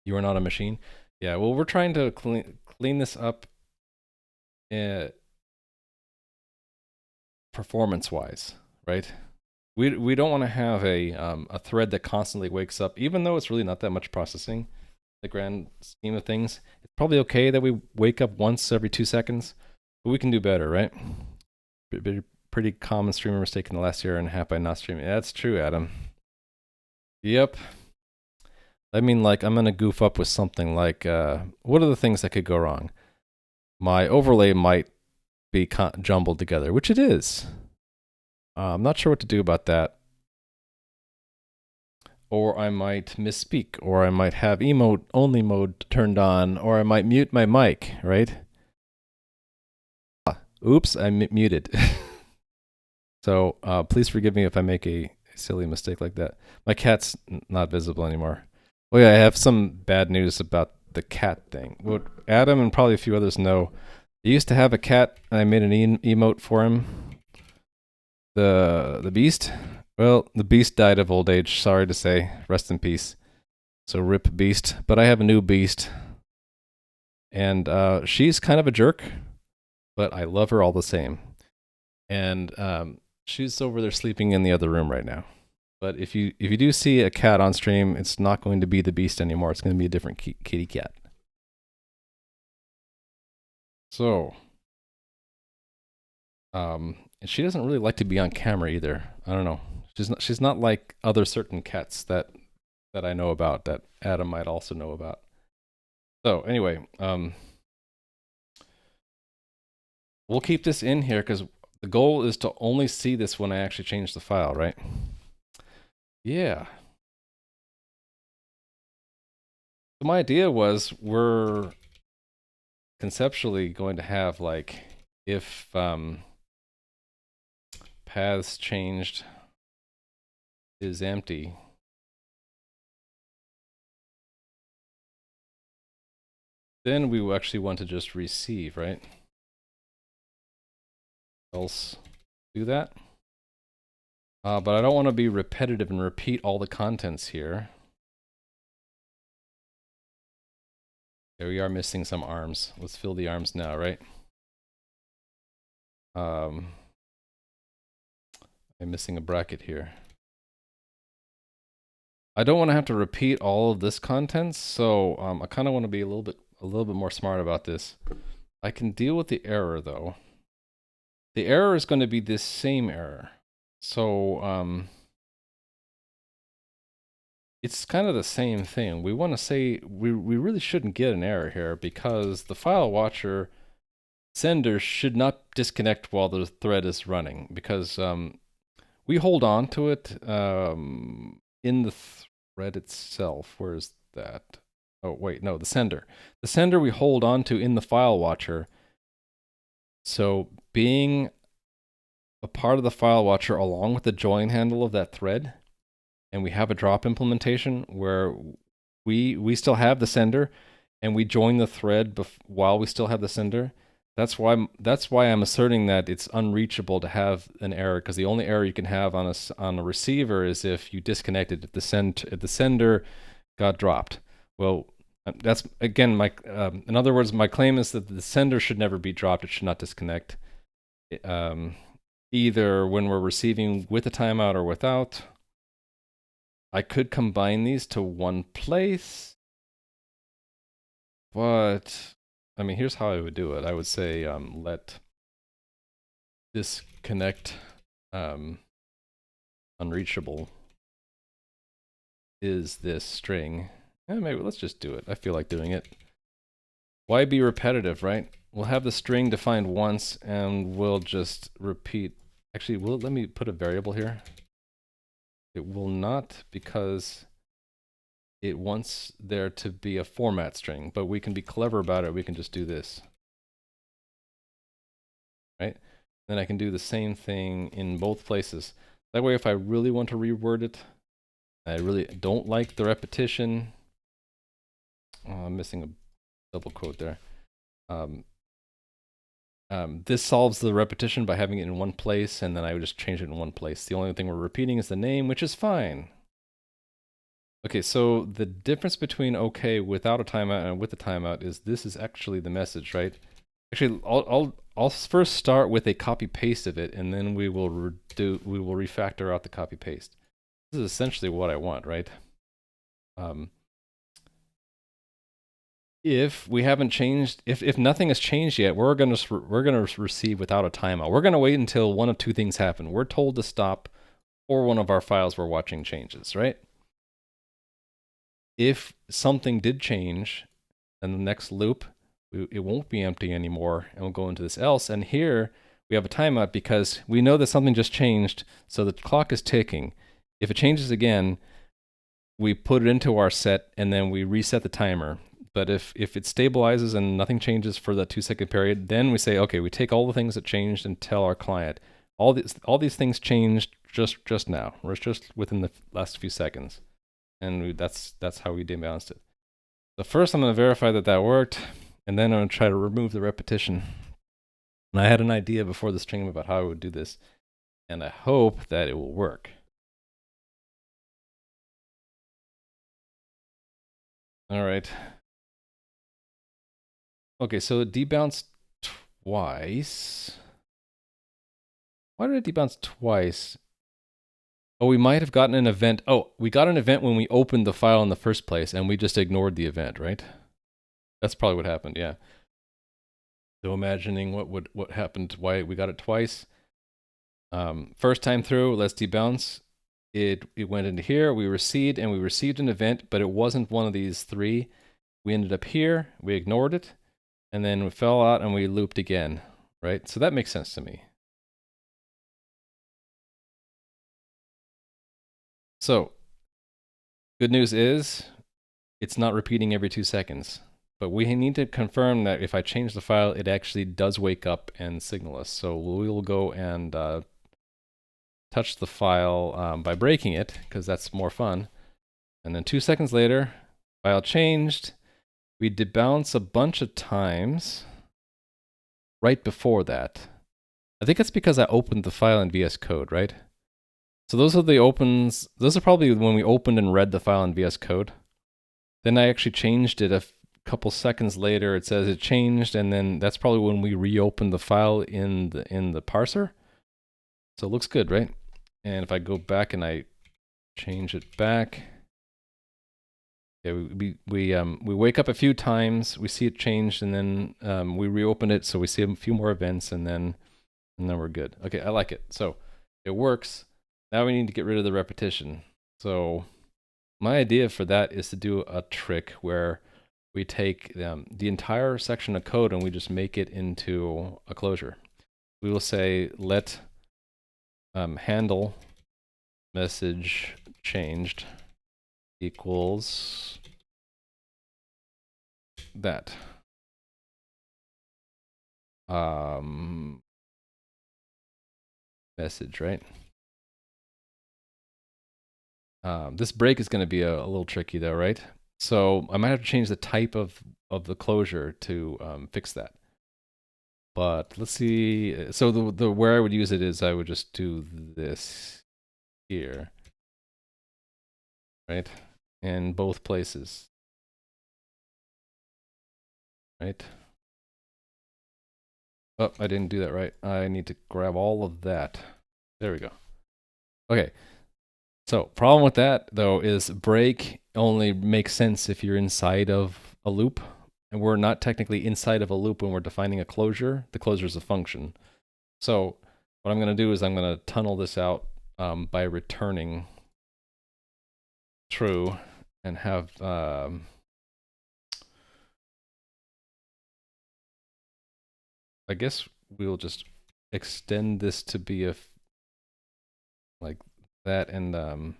[SPEAKER 1] You are not a machine? Yeah, well, we're trying to clean this up performance-wise, right? We don't want to have a thread that constantly wakes up, even though it's really not that much processing. The grand scheme of things, it's probably okay that we wake up once every 2 seconds, but we can do better, right? Pretty common streamer mistake in the last year and a half by not streaming. That's true, Adam. Yep. I mean, like, I'm gonna goof up with something like, what are the things that could go wrong? My overlay might be jumbled together, which it is. I'm not sure what to do about that. Or I might misspeak, or I might have emote only mode turned on, or I might mute my mic, right? Oops, I muted. So please forgive me if I make a silly mistake like that. My cat's not visible anymore. Oh yeah, I have some bad news about the cat thing. What Adam and probably a few others know, I used to have a cat, and I made an emote for him. The beast? Well, the beast died of old age, sorry to say. Rest in peace. So rip beast. But I have a new beast. And she's kind of a jerk, but I love her all the same. And she's over there sleeping in the other room right now. But if you do see a cat on stream, it's not going to be the beast anymore. It's going to be a different kitty cat. So, and she doesn't really like to be on camera either. I don't know. She's not like other certain cats that I know about, that Adam might also know about. So anyway, we'll keep this in here because The goal is to only see this when I actually change the file, right? Yeah. So my idea was we're conceptually going to have like if paths changed is empty, then we actually want to just receive, right? Else do that. But I don't want to be repetitive and repeat all the contents here. There we are missing some arms. Let's fill the arms now, right? I'm missing a bracket here. I don't want to have to repeat all of this content, so I kind of want to be a little bit more smart about this. I can deal with the error though. The error is going to be this same error. So it's kind of the same thing. We want to say we really shouldn't get an error here because the file watcher sender should not disconnect while the thread is running because we hold on to it in the thread itself. Where's that? Oh, wait, no, the sender. The sender we hold on to in the file watcher. So being a part of the file watcher along with the join handle of that thread, and we have a drop implementation where we still have the sender and we join the thread while we still have the sender. That's why I'm asserting that it's unreachable to have an error, because the only error you can have on a receiver is if you disconnected, if the sender got dropped. Well, that's again my in other words, my claim is that the sender should never be dropped. It should not disconnect. Either when we're receiving with a timeout or without. I could combine these to one place, but I mean, here's how I would do it. I would say let disconnect unreachable is this string. Maybe let's just do it. I feel like doing it. Why be repetitive, right? We'll have the string defined once and we'll just repeat. Actually, let me put a variable here. It will not, because it wants there to be a format string, but we can be clever about it. We can just do this, right? Then I can do the same thing in both places. That way, if I really want to reword it, I really don't like the repetition. Oh, I'm missing a double quote there. This solves the repetition by having it in one place, and then I would just change it in one place. The only thing we're repeating is the name, which is fine. Okay, so the difference between OK without a timeout and with a timeout is this is actually the message, right? Actually, I'll first start with a copy paste of it, and then we will refactor out the copy paste. This is essentially what I want, right? If we haven't changed, if nothing has changed yet, we're gonna receive without a timeout. We're gonna wait until one of two things happen. We're told to stop, or one of our files we're watching changes, right? If something did change, then the next loop, it won't be empty anymore, and we'll go into this else. And here we have a timeout because we know that something just changed, so the clock is ticking. If it changes again, we put it into our set, and then we reset the timer. But if it stabilizes and nothing changes for that 2-second period, then we say, okay, we take all the things that changed and tell our client, all these things changed just now, or it's just within the last few seconds. And that's how we debounced it. So first I'm going to verify that that worked, and then I'm going to try to remove the repetition. And I had an idea before the stream about how I would do this, and I hope that it will work. All right. Okay, so it debounced twice. Why did it debounce twice? Oh, we might have gotten an event. Oh, we got an event when we opened the file in the first place, and we just ignored the event, right? That's probably what happened, yeah. So imagining what happened, why we got it twice. First time through, let's debounce. It went into here, we received an event, but it wasn't one of these three. We ended up here, we ignored it, and then we fell out and we looped again, right? So that makes sense to me. So good news is it's not repeating every 2 seconds. But we need to confirm that if I change the file, it actually does wake up and signal us. So we will go and touch the file by breaking it, because that's more fun. And then 2 seconds later, file changed. We debounce a bunch of times right before that. I think it's because I opened the file in VS Code, right? So those are the opens. Those are probably when we opened and read the file in VS Code. Then I actually changed it a couple seconds later. It says it changed, and then that's probably when we reopened the file in the parser. So it looks good, right? And if I go back and I change it back, yeah, we wake up a few times, we see it changed, and then we reopen it, so we see a few more events, and then we're good. Okay, I like it. So it works. Now we need to get rid of the repetition. So my idea for that is to do a trick where we take the entire section of code and we just make it into a closure. We will say let handle message changed equals that. Message, right? This break is going to be a little tricky though, right? So I might have to change the type of the closure to fix that. But let's see. So the where I would use it is I would just do this here, right? In both places, right? Oh, I didn't do that right. I need to grab all of that. There we go. Okay. So problem with that though is break only makes sense if you're inside of a loop, and we're not technically inside of a loop when we're defining a closure. The closure is a function. So what I'm going to do is I'm going to tunnel this out by returning true and have I guess we'll just extend this to be a like that and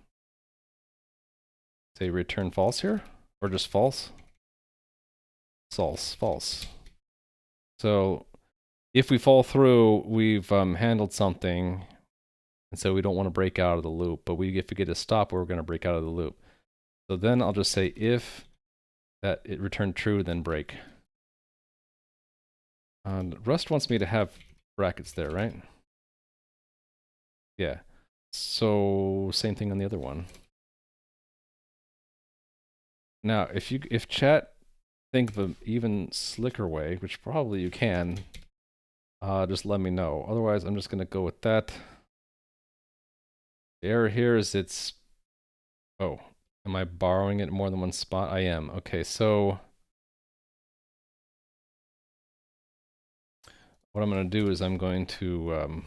[SPEAKER 1] say return false here, or just false. False. So if we fall through, we've handled something, and so we don't want to break out of the loop. But if we get a stop, we're going to break out of the loop. So then I'll just say if that it returned true, then break. Rust wants me to have brackets there, right? Yeah. So same thing on the other one. Now, if chat think of an even slicker way, which probably you can, just let me know. Otherwise, I'm just going to go with that. The error here is oh, am I borrowing it in more than one spot? I am. Okay, so what I'm going to do is I'm going to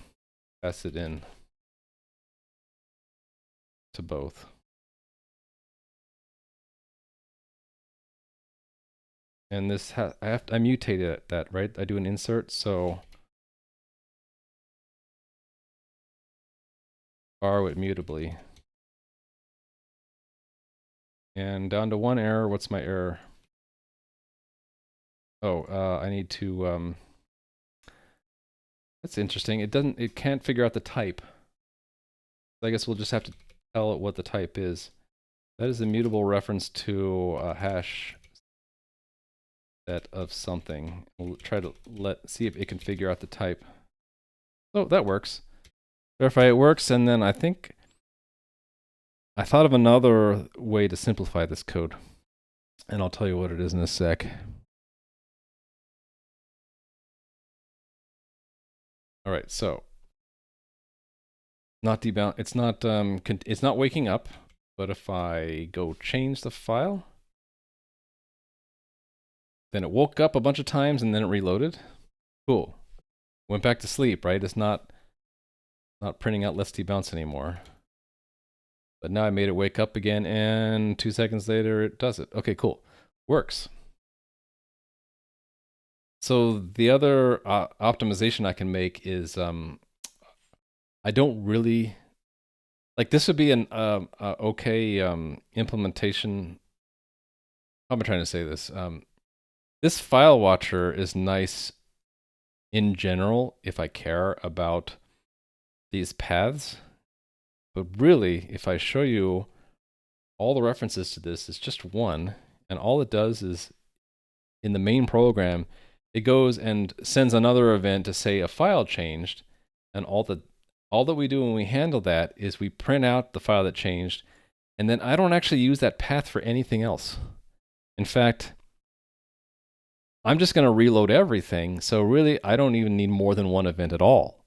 [SPEAKER 1] pass it in to both. And this I mutated that, right? I do an insert, so borrow it mutably. And down to one error. What's my error? Oh, I need to that's interesting. It can't figure out the type. I guess we'll just have to tell it what the type is. That is a mutable reference to a hash set of something. We'll try to see if it can figure out the type. Oh, that works. Verify it works, and then I think I thought of another way to simplify this code, and I'll tell you what it is in a sec. All right, so it's not waking up, but if I go change the file, then it woke up a bunch of times and then it reloaded. Cool. Went back to sleep, right? It's not printing out let's debounce anymore. But now I made it wake up again, and 2 seconds later it does it. Okay, cool. Works. So the other optimization I can make is I don't really Like this would be an okay implementation. How am I trying to say this? This file watcher is nice in general if I care about these paths. But really, if I show you all the references to this, it's just one. And all it does is, in the main program, it goes and sends another event to say a file changed. And all that we do when we handle that is we print out the file that changed. And then I don't actually use that path for anything else. In fact, I'm just going to reload everything. So really, I don't even need more than one event at all.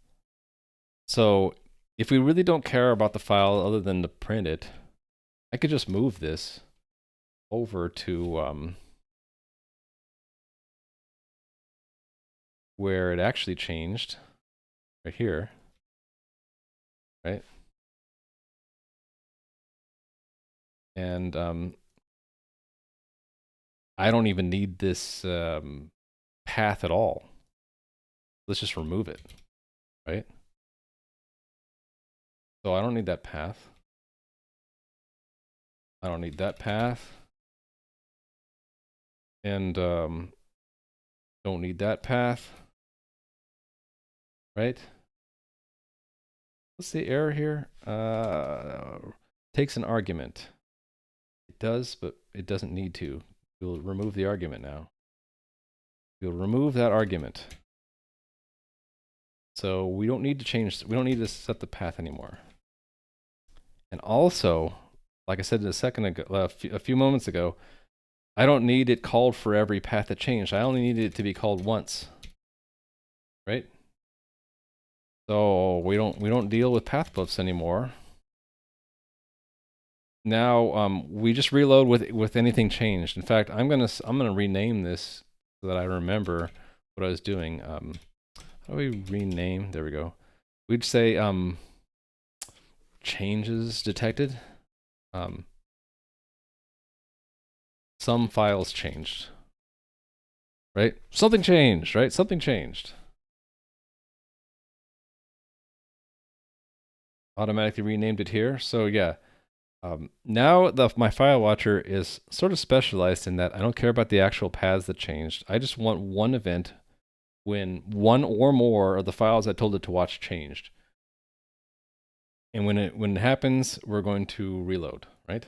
[SPEAKER 1] So if we really don't care about the file other than to print it, I could just move this over to where it actually changed, right here, right? And I don't even need this path at all. Let's just remove it, right? So I don't need that path. I don't need that path. And don't need that path, right? What's the error here? Takes an argument. It does, but it doesn't need to. We'll remove the argument now. We'll remove that argument. So we don't need to change, we don't need to set the path anymore. And also, like I said a second ago, a few moments ago, I don't need it called for every path that changed. I only need it to be called once, right? So we don't deal with path buffs anymore. Now we just reload with anything changed. In fact, I'm gonna rename this so that I remember what I was doing. How do we rename? There we go. We'd say changes detected. Some files changed. Right? Something changed, right? Something changed. Automatically renamed it here. So yeah. Now my file watcher is sort of specialized in that I don't care about the actual paths that changed. I just want one event when one or more of the files I told it to watch changed. And when it happens, we're going to reload, right?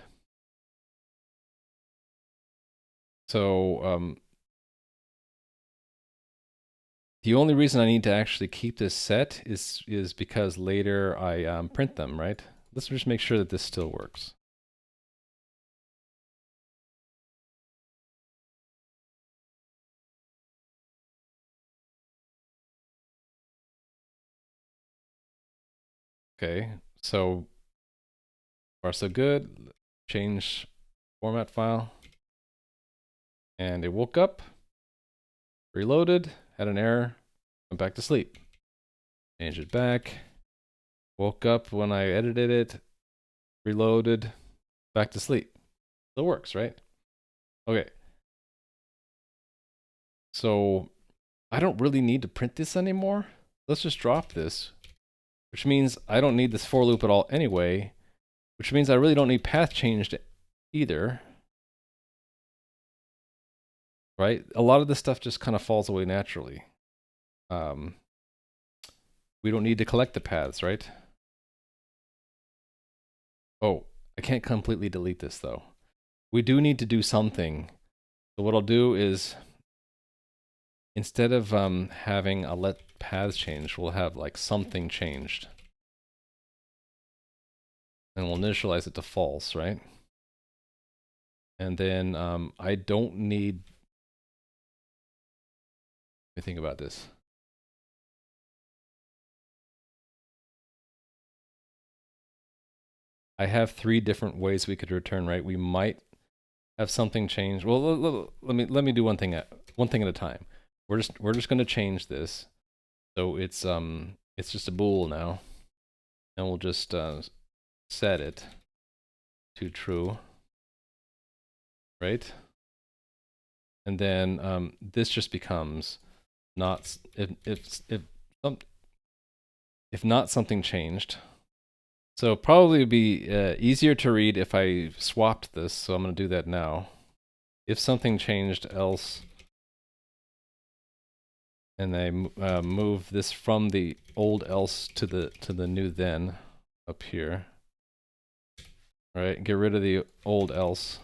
[SPEAKER 1] So the only reason I need to actually keep this set is because later I print them, right? Let's just make sure that this still works. Okay, so far so good. Change format file. And it woke up, reloaded, had an error, went back to sleep. Changed it back. Woke up when I edited it, reloaded, back to sleep. Still works, right? Okay. So I don't really need to print this anymore. Let's just drop this, which means I don't need this for loop at all anyway, which means I really don't need path changed either. Right? A lot of this stuff just kind of falls away naturally. We don't need to collect the paths, right? Oh, I can't completely delete this though. We do need to do something. So what I'll do is, instead of having a let paths change, we'll have like something changed. And we'll initialize it to false, right? And then I don't need, let me think about this. I have 3 different ways we could return, right? We might have something change. Well, let me do one thing at a time. We're just going to change this, so it's just a bool now, and we'll just set it to true, right? And then this just becomes not if not something changed. So probably would be easier to read if I swapped this. So I'm going to do that now. If something changed else, and I move this from the old else to the new then up here. All right, get rid of the old else.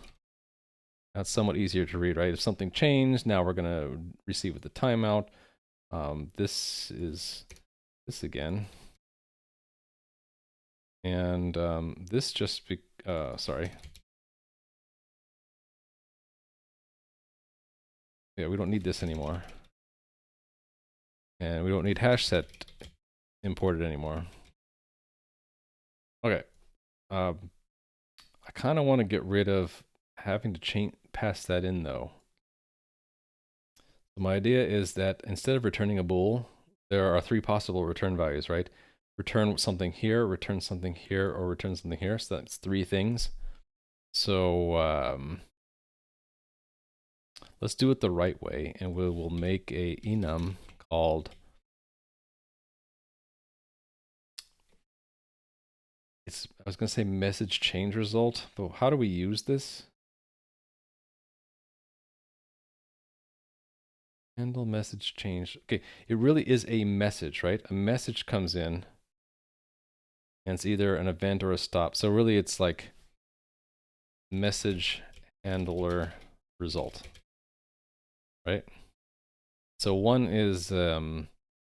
[SPEAKER 1] That's somewhat easier to read, right? If something changed, now we're going to receive with the timeout. This is this again. And this just, sorry. Yeah, we don't need this anymore. And we don't need hash set imported anymore. Okay. I kind of want to get rid of having to pass that in though. So my idea is that instead of returning a bool, there are 3 possible return values, right? Return something here, return something here, or return something here. So that's 3 things. So let's do it the right way, and we will make a enum called I was going to say message change result, but how do we use this? Handle message change. Okay, it really is a message, right? A message comes in, and it's either an event or a stop. So really it's like message handler result, right? So one is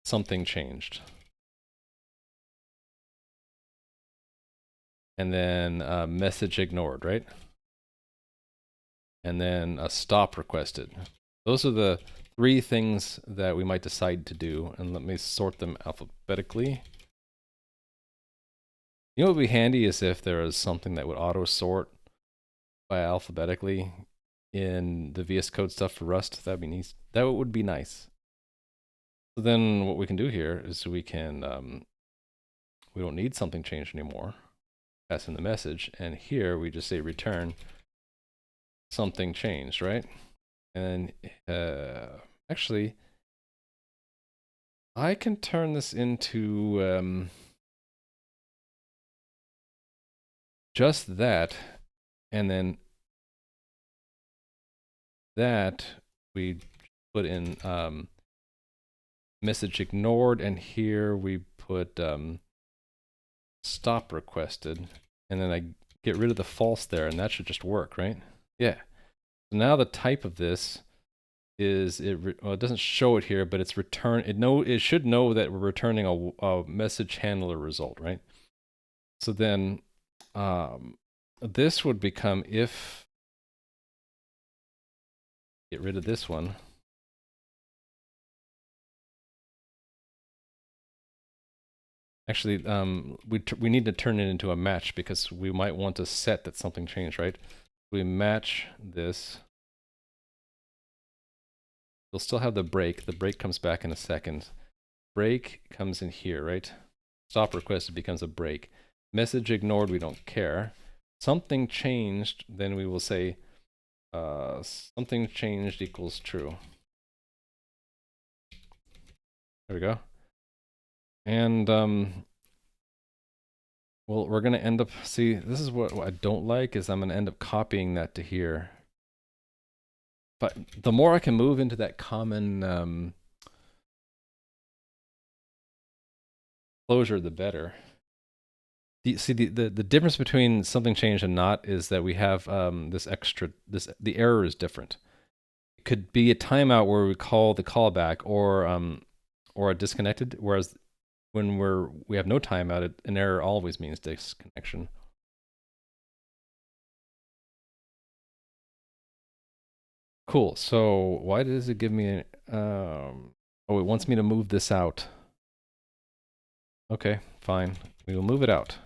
[SPEAKER 1] something changed. And then message ignored, right? And then a stop requested. Those are the 3 things that we might decide to do. And let me sort them alphabetically. You know what would be handy is if there is something that would auto sort by alphabetically in the VS Code stuff for Rust. That'd be nice. That would be nice. So then what we can do here is we can, we don't need something changed anymore. Pass in the message. And here we just say return something changed, right? And actually, I can turn this into just that, and then that we put in message ignored, and here we put stop requested, and then I get rid of the false there, and that should just work, right? Yeah. So now the type of this is well, it doesn't show it here, but it's return. It should know that we're returning a message handler result, right? So then this would become if, get rid of this one. Actually, we need to turn it into a match because we might want to set that something changed, right? We match this. We'll still have the break. The break comes back in a second. Break comes in here, right? Stop requested becomes a break. Message ignored, we don't care. Something changed, then we will say something changed equals true. There we go. And well, we're going to end up, see, this is what I don't like, is I'm going to end up copying that to here. But the more I can move into that common closure, the better. See, the difference between something changed and not is that we have this extra, the error is different. It could be a timeout where we call the callback or a disconnected, whereas when we have no timeout, an error always means disconnection. Cool. So why does it give me oh, it wants me to move this out. Okay, fine. We will move it out.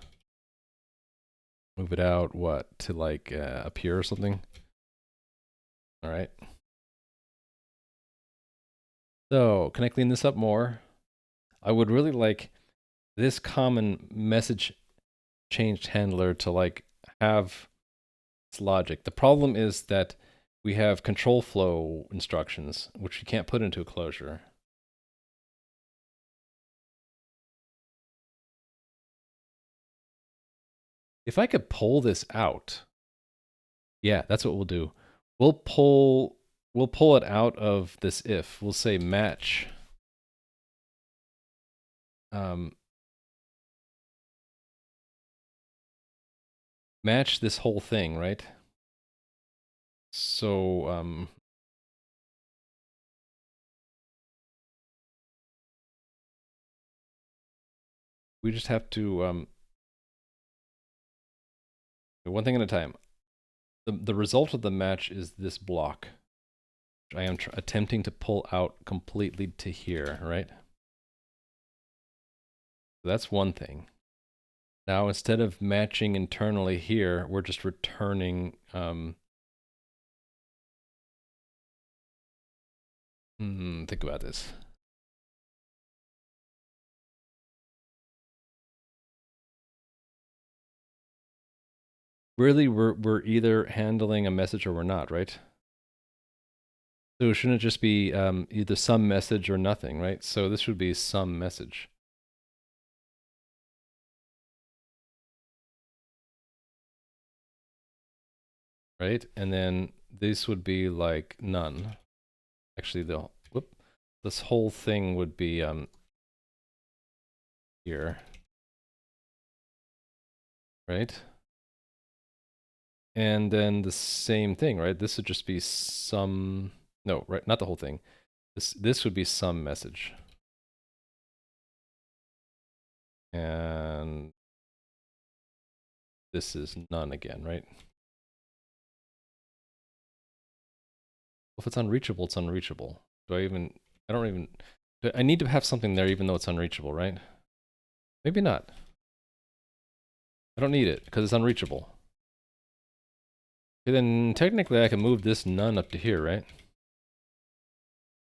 [SPEAKER 1] Move it out, what, to like up here or something? All right. So can I clean this up more? I would really like this common message changed handler to like have its logic. The problem is that we have control flow instructions, which you can't put into a closure. If I could pull this out, yeah, that's what we'll do. We'll pull it out of this if. We'll say match. Match this whole thing, right? So we just have to one thing at a time. The result of the match is this block, which I am attempting to pull out completely to here, right? So that's one thing. Now, instead of matching internally here, we're just returning think about this. Really, we're either handling a message or we're not, right? So shouldn't it just be either some message or nothing, right? So this would be some message. Right? And then this would be like none. Actually, this whole thing would be here. Right? And then the same thing, right? This would just be some, no, right? Not the whole thing. This would be some message. And this is none again, right? If it's unreachable, it's unreachable. I need to have something there even though it's unreachable, right? Maybe not. I don't need it because it's unreachable. Okay, then technically I can move this none up to here, right?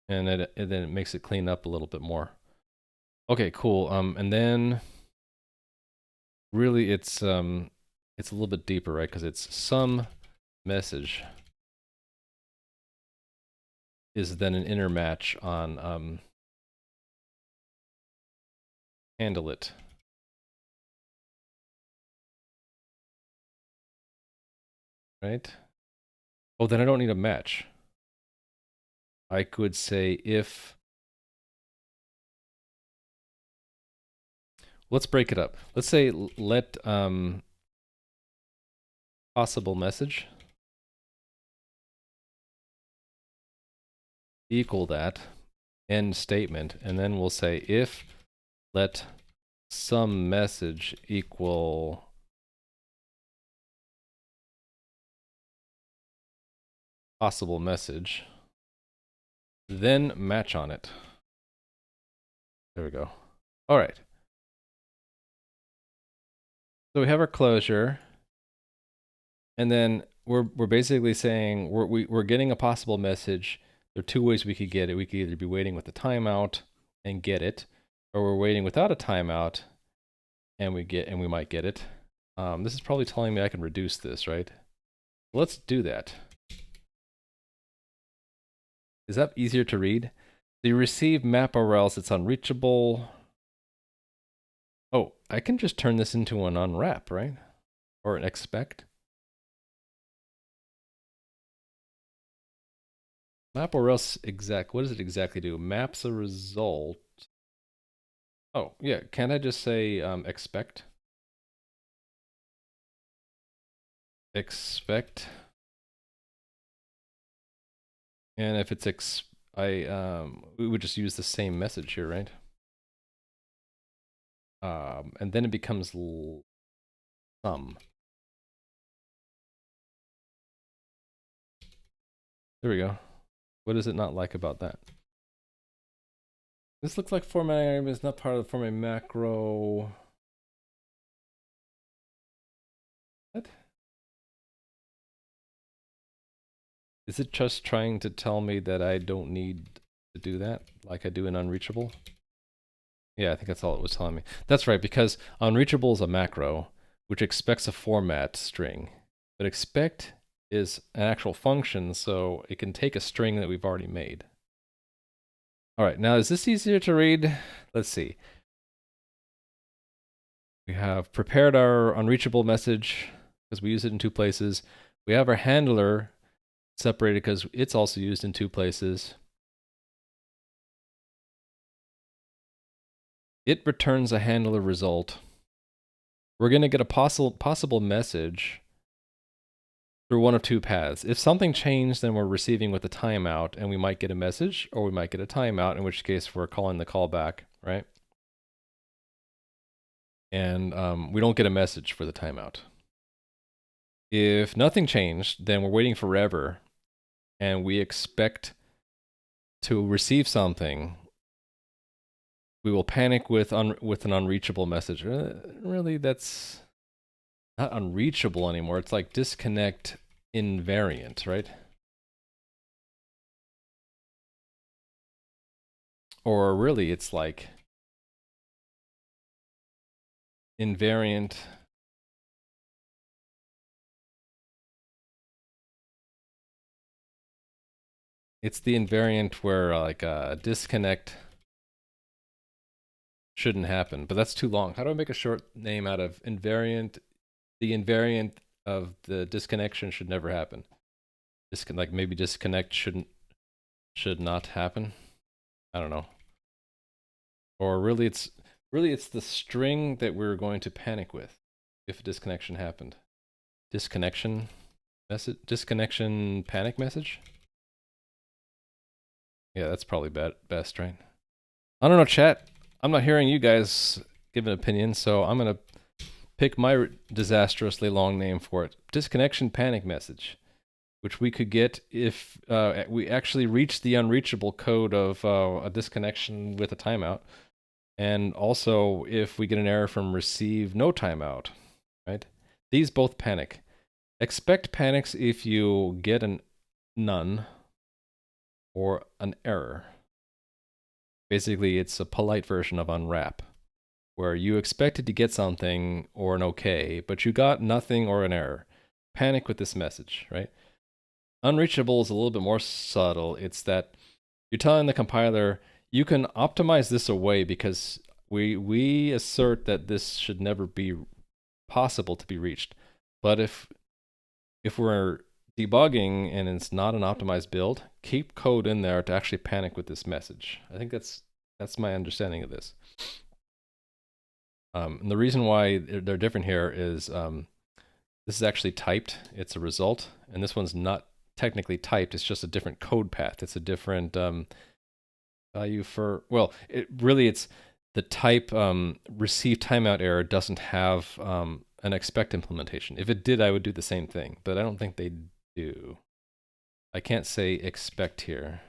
[SPEAKER 1] And then it makes it clean up a little bit more. Okay, cool. And then really it's a little bit deeper, right? Because it's some message is then an inner match on handle it. Right? Oh, then I don't need a match. I could say if, let's break it up. Let's say let possible message equal that end statement, and then we'll say if let some message equal possible message, then match on it. There we go. All right. So we have our closure, and then we're basically saying we're getting a possible message. There are two ways we could get it. We could either be waiting with the timeout and get it, or we're waiting without a timeout and we might get it. This is probably telling me I can reduce this, right? Let's do that. Is that easier to read? So you receive map or else it's unreachable. Oh, I can just turn this into an unwrap, right? Or an expect. Map or else exact. What does it exactly do? Maps a result. Oh, yeah. Can't I just say expect? Expect. And if it's we would just use the same message here, right? And then it becomes some. There we go. What does it not like about that? This looks like formatting item is not part of the formatting macro. What? Is it just trying to tell me that I don't need to do that like I do in unreachable? Yeah, I think that's all it was telling me. That's right, because unreachable is a macro, which expects a format string. But expect is an actual function, so it can take a string that we've already made. All right, now is this easier to read? Let's see. We have prepared our unreachable message because we use it in 2 places. We have our handler separated because it's also used in 2 places. It returns a handler result. We're going to get a possible message through one of 2 paths. If something changed, then we're receiving with a timeout, and we might get a message, or we might get a timeout, in which case we're calling the callback, right? And we don't get a message for the timeout. If nothing changed, then we're waiting forever, and we expect to receive something. We will panic with an unreachable message. Really, that's not unreachable anymore. It's like disconnect invariant, right? Or really, it's like invariant. It's the invariant where like disconnect shouldn't happen, but that's too long. How do I make a short name out of invariant? The invariant of the disconnection should never happen. Like maybe disconnect should not happen. I don't know. Or really it's the string that we're going to panic with if a disconnection happened. Disconnection message, disconnection panic message. Yeah, that's probably best, right? I don't know, chat. I'm not hearing you guys give an opinion, so I'm gonna pick my disastrously long name for it. Disconnection panic message, which we could get if we actually reach the unreachable code of a disconnection with a timeout. And also if we get an error from receive no timeout, right? These both panic. Expect panics if you get an none or an error. Basically, it's a polite version of unwrap, where you expected to get something or an okay, but you got nothing or an error. Panic with this message, right? Unreachable is a little bit more subtle. It's that you're telling the compiler, you can optimize this away because we assert that this should never be possible to be reached. But if we're debugging and it's not an optimized build, keep code in there to actually panic with this message. I think that's my understanding of this. And the reason why they're different here is this is actually typed. It's a result, and this one's not technically typed. It's just a different code path. It's a different value for, well, it's the type receive timeout error doesn't have an expect implementation. If it did, I would do the same thing, but I don't think they do. I can't say expect here.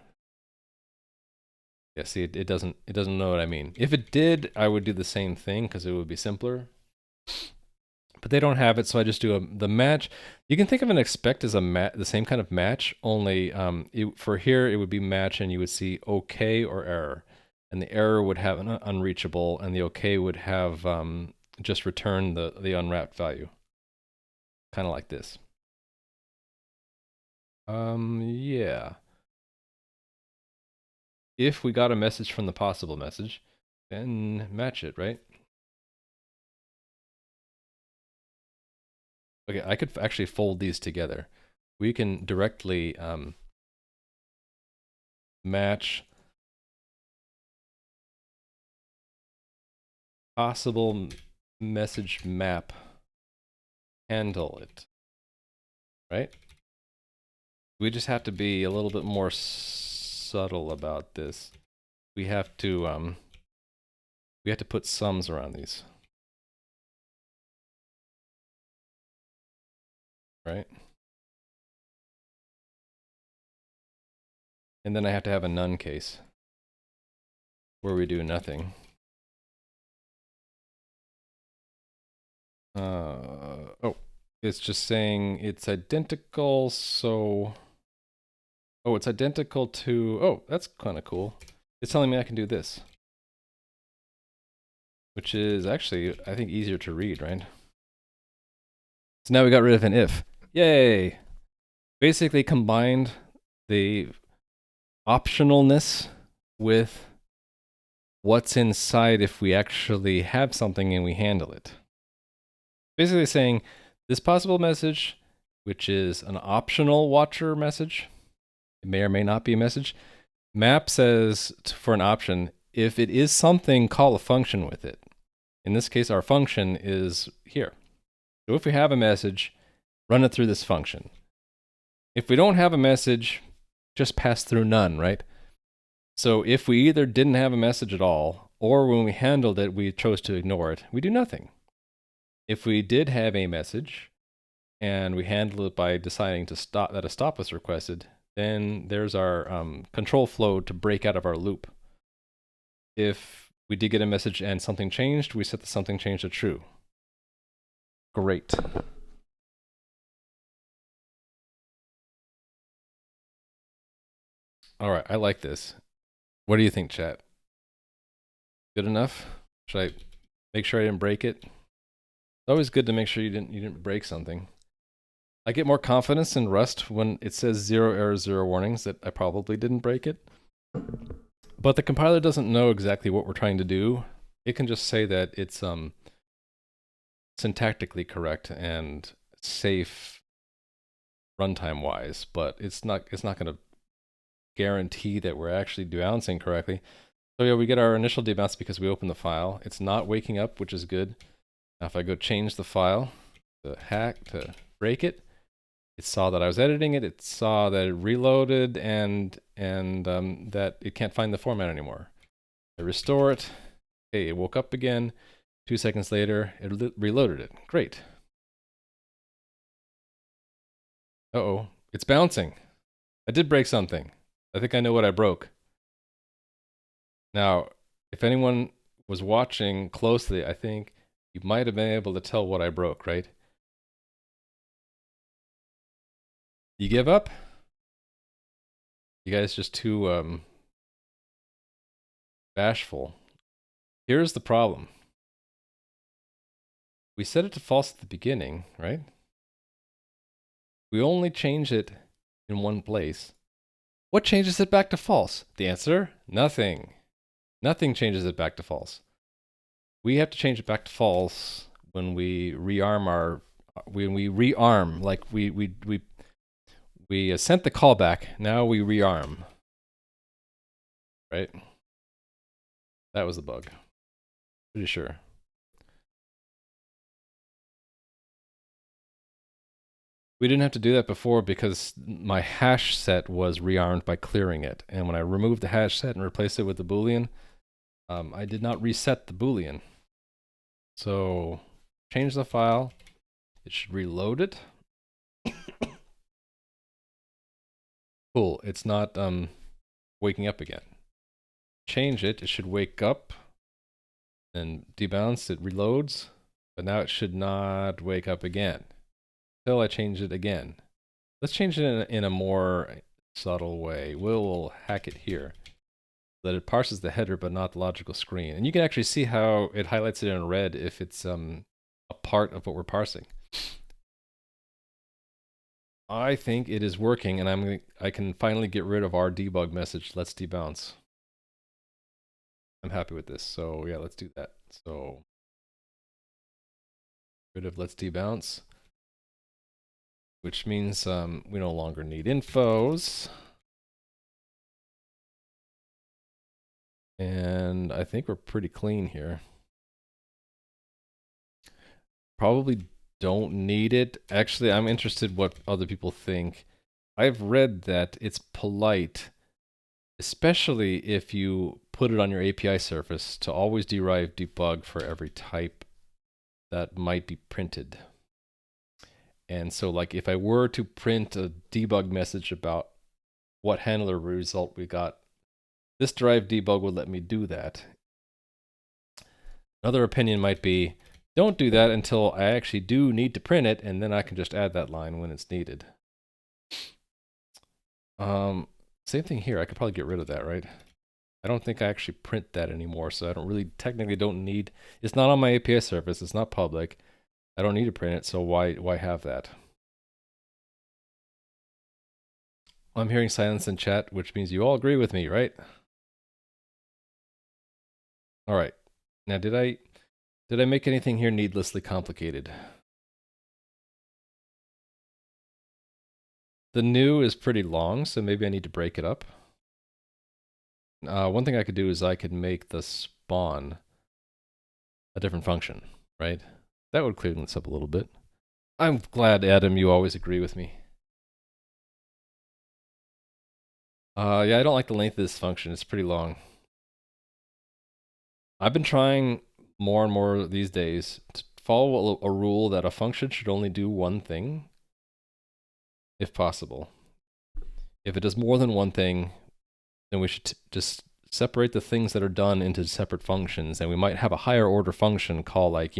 [SPEAKER 1] Yeah, see, it doesn't know what I mean. If it did, I would do the same thing because it would be simpler. But they don't have it, so I just do the match. You can think of an expect as the same kind of match, only for here it would be match, and you would see okay or error, and the error would have an unreachable, and the okay would have just return the unwrapped value, kind of like this. Yeah. If we got a message from the possible message, then match it, right? Okay, I could actually fold these together. We can directly match possible message map, handle it, right? We just have to be a little bit more subtle about this. We have to put sums around these, right? And then I have to have a none case where we do nothing. Oh, it's just saying it's identical, so... Oh, it's identical to... Oh, that's kind of cool. It's telling me I can do this. Which is actually, I think, easier to read, right? So now we got rid of an if. Yay! Basically combined the optionalness with what's inside if we actually have something and we handle it. Basically saying this possible message, which is an optional watcher message, it may or may not be a message. Map says for an option, if it is something, call a function with it. In this case, our function is here. So if we have a message, run it through this function. If we don't have a message, just pass through none, right? So if we either didn't have a message at all, or when we handled it, we chose to ignore it, we do nothing. If we did have a message, and we handle it by deciding to stop, that a stop was requested, then there's our control flow to break out of our loop. If we did get a message and something changed, we set the something changed to true. Great. All right, I like this. What do you think, chat? Good enough? Should I make sure I didn't break it? It's always good to make sure you didn't break something. I get more confidence in Rust when it says 0 errors, 0 warnings that I probably didn't break it. But the compiler doesn't know exactly what we're trying to do. It can just say that it's syntactically correct and safe runtime wise, but it's not going to guarantee that we're actually debouncing correctly. So yeah, we get our initial debounce because we open the file. It's not waking up, which is good. Now if I go change the file, the hack to break it, it saw that I was editing it. It saw that it reloaded and that it can't find the format anymore. I restore it. Okay, it woke up again. 2 seconds later, it reloaded it. Great. Uh-oh, it's bouncing. I did break something. I think I know what I broke. Now, if anyone was watching closely, I think you might have been able to tell what I broke, right? You give up? You guys just too bashful. Here's the problem. We set it to false at the beginning, right? We only change it in one place. What changes it back to false? The answer, nothing. Nothing changes it back to false. We have to change it back to false when we rearm like we sent the callback, now we rearm. Right? That was the bug. Pretty sure. We didn't have to do that before because my hash set was rearmed by clearing it. And when I removed the hash set and replaced it with the Boolean, I did not reset the Boolean. So change the file. It should reload it. Cool. It's not waking up again. Change it. It should wake up and debounce. It reloads. But now it should not wake up again until I change it again. Let's change it in a more subtle way. We'll hack it here. That it parses the header but not the logical screen. And you can actually see how it highlights it in red if it's a part of what we're parsing. I think it is working, and I can finally get rid of our debug message, let's debounce. I'm happy with this, so yeah, let's do that. So, rid of let's debounce, which means we no longer need infos. And I think we're pretty clean here. Probably don't need it. Actually, I'm interested what other people think. I've read that it's polite, especially if you put it on your API surface, to always derive debug for every type that might be printed. And so like if I were to print a debug message about what handler result we got, this derived debug would let me do that. Another opinion might be, don't do that until I actually do need to print it, and then I can just add that line when it's needed. Same thing here. I could probably get rid of that, right? I don't think I actually print that anymore, so I don't really, technically don't need, it's not on my API service, it's not public. I don't need to print it, so why have that? I'm hearing silence in chat, which means you all agree with me, right? All right. Now, did I make anything here needlessly complicated? The new is pretty long, so maybe I need to break it up. One thing I could do is I could make the spawn a different function, right? That would clear this up a little bit. I'm glad, Adam, you always agree with me. Yeah, I don't like the length of this function. It's pretty long. I've been trying more and more these days to follow a rule that a function should only do one thing, if possible. If it does more than one thing, then we should just separate the things that are done into separate functions, and we might have a higher order function called, like,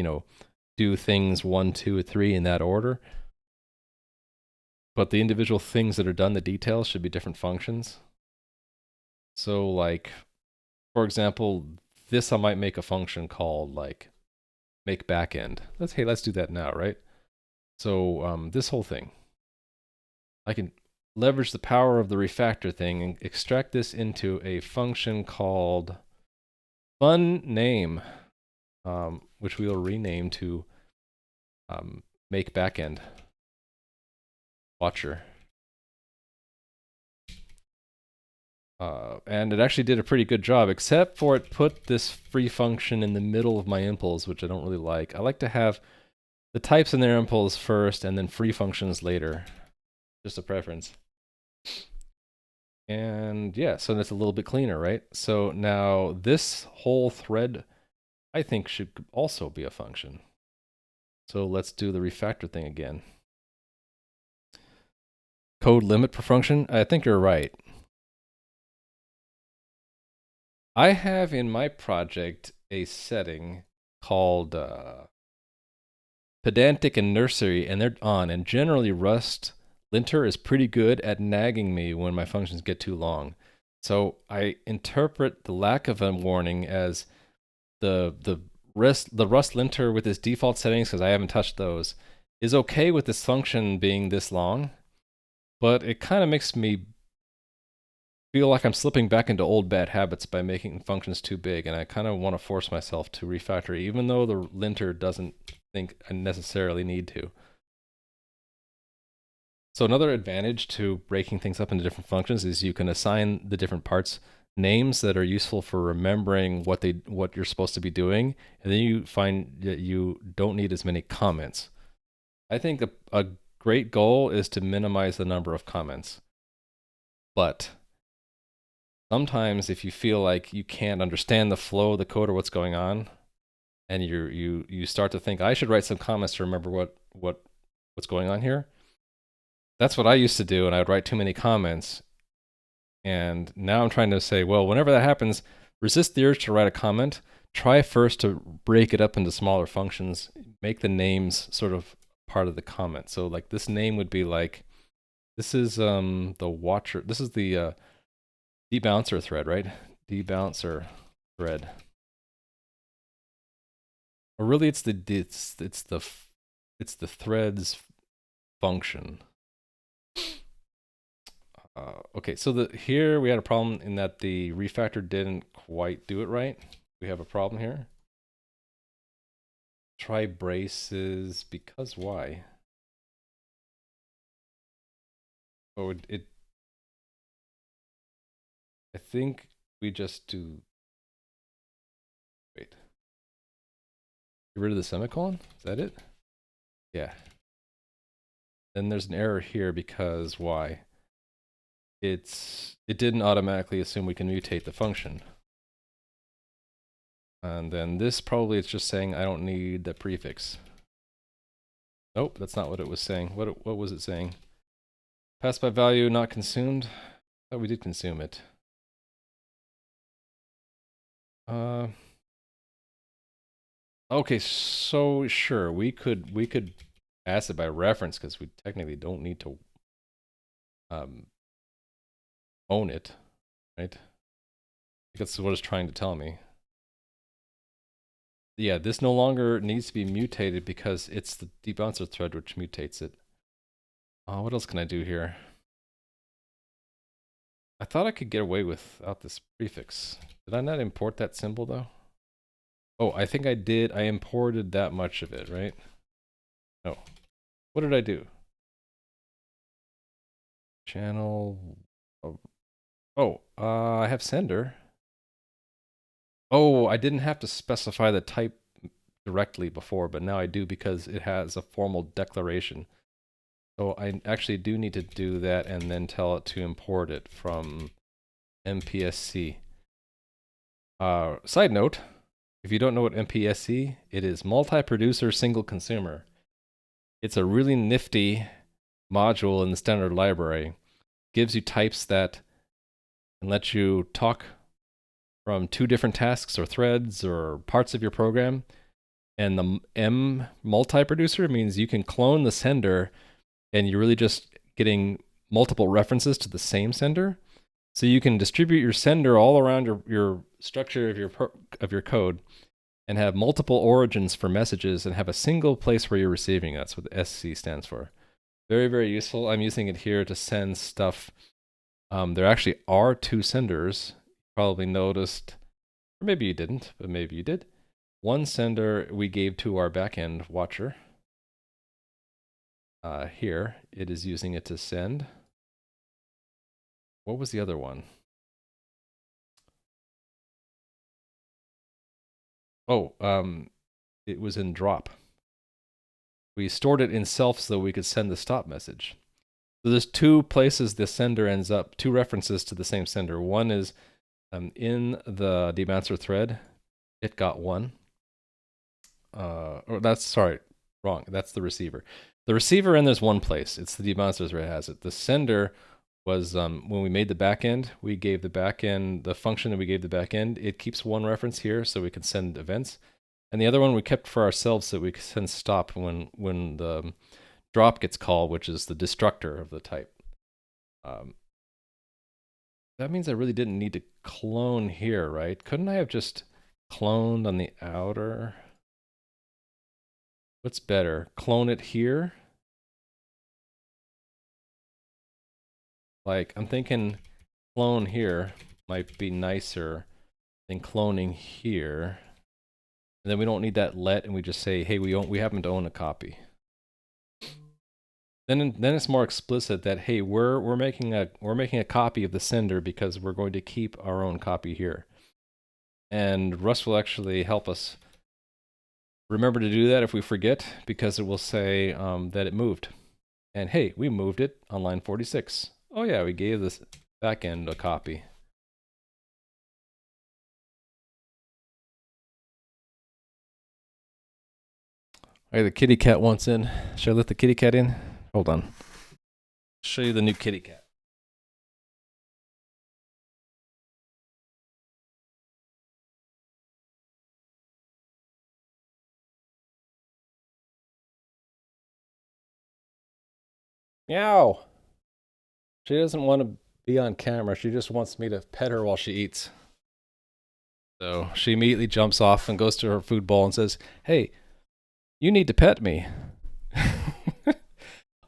[SPEAKER 1] do things 1, 2, 3 in that order. But the individual things that are done, the details, should be different functions. So, like, for example, this I might make a function called, like, make backend. Let's do that now, right? So this whole thing, I can leverage the power of the refactor thing and extract this into a function called fun name, which we will rename to make backend watcher. And it actually did a pretty good job, except for it put this free function in the middle of my impls, which I don't really like. I like to have the types in their impls first and then free functions later. Just a preference. And yeah, so that's a little bit cleaner, right? So now this whole thread, I think, should also be a function. So let's do the refactor thing again. Code limit per function? I think you're right. I have in my project a setting called pedantic and nursery, and they're on, and generally Rust linter is pretty good at nagging me when my functions get too long. So I interpret the lack of a warning as the Rust linter with its default settings, because I haven't touched those, is okay with this function being this long, but it kind of makes me feel like I'm slipping back into old bad habits by making functions too big, and I kind of want to force myself to refactor, even though the linter doesn't think I necessarily need to. So another advantage to breaking things up into different functions is you can assign the different parts names that are useful for remembering what you're supposed to be doing, and then you find that you don't need as many comments. I think a great goal is to minimize the number of comments. But sometimes if you feel like you can't understand the flow of the code or what's going on, and you start to think, I should write some comments to remember what's going on here. That's what I used to do, and I would write too many comments. And now I'm trying to say, well, whenever that happens, resist the urge to write a comment. Try first to break it up into smaller functions. Make the names sort of part of the comment. So like this name would be like, this is the watcher. This is the debouncer thread, right? Debouncer thread. Or really, it's the threads function. Okay, so here we had a problem in that the refactor didn't quite do it right. We have a problem here. Try braces, because why? Oh, I think we just do, wait. Get rid of the semicolon? Is that it? Yeah. Then there's an error here because why? It didn't automatically assume we can mutate the function. And then this probably it's just saying I don't need the prefix. Nope, that's not what it was saying. What was it saying? Passed by value not consumed. Oh, we did consume it. Okay, so sure, we could pass it by reference because we technically don't need to own it, right? That's what it's trying to tell me. Yeah, this no longer needs to be mutated because it's the debouncer thread which mutates it. What else can I do here? I thought I could get away without this prefix. Did I not import that symbol though? Oh, I think I did. I imported that much of it, right? No. What did I do? Channel. I have sender. Oh, I didn't have to specify the type directly before, but now I do because it has a formal declaration. So I actually do need to do that and then tell it to import it from MPSC. Side note, if you don't know what MPSC, it is multi-producer single consumer. It's a really nifty module in the standard library. Gives you types that can let you talk from two different tasks or threads or parts of your program. And the M multi-producer means you can clone the sender and you're really just getting multiple references to the same sender. So you can distribute your sender all around your structure of your code and have multiple origins for messages and have a single place where you're receiving. That's what the SC stands for. Very, very useful. I'm using it here to send stuff. There actually are two senders. Probably noticed, or maybe you didn't, but maybe you did. One sender we gave to our backend watcher. Here, it is using it to send. What was the other one? Oh, it was in drop. We stored it in self so we could send the stop message. So there's two places the sender ends up, two references to the same sender. One is in the debouncer thread, it got one. Wrong. That's the receiver. The receiver end there's one place. It's the debouncer thread has it. The sender was when we made the backend, we gave the backend, the function that we gave the backend, it keeps one reference here so we can send events. And the other one we kept for ourselves so we can send stop when the drop gets called, which is the destructor of the type. That means I really didn't need to clone here, right? Couldn't I have just cloned on the outer? What's better? Clone it here? Like, I'm thinking clone here might be nicer than cloning here. And then we don't need that let, and we just say, hey, we happen to own a copy. Then it's more explicit that, hey, we're making a copy of the sender because we're going to keep our own copy here. And Rust will actually help us remember to do that if we forget, because it will say that it moved. And hey, we moved it on line 46. Oh yeah, we gave this backend a copy. Hey, the kitty cat wants in. Should I let the kitty cat in? Hold on. Show you the new kitty cat. Meow. She doesn't want to be on camera. She just wants me to pet her while she eats. So she immediately jumps off and goes to her food bowl and says, hey, you need to pet me.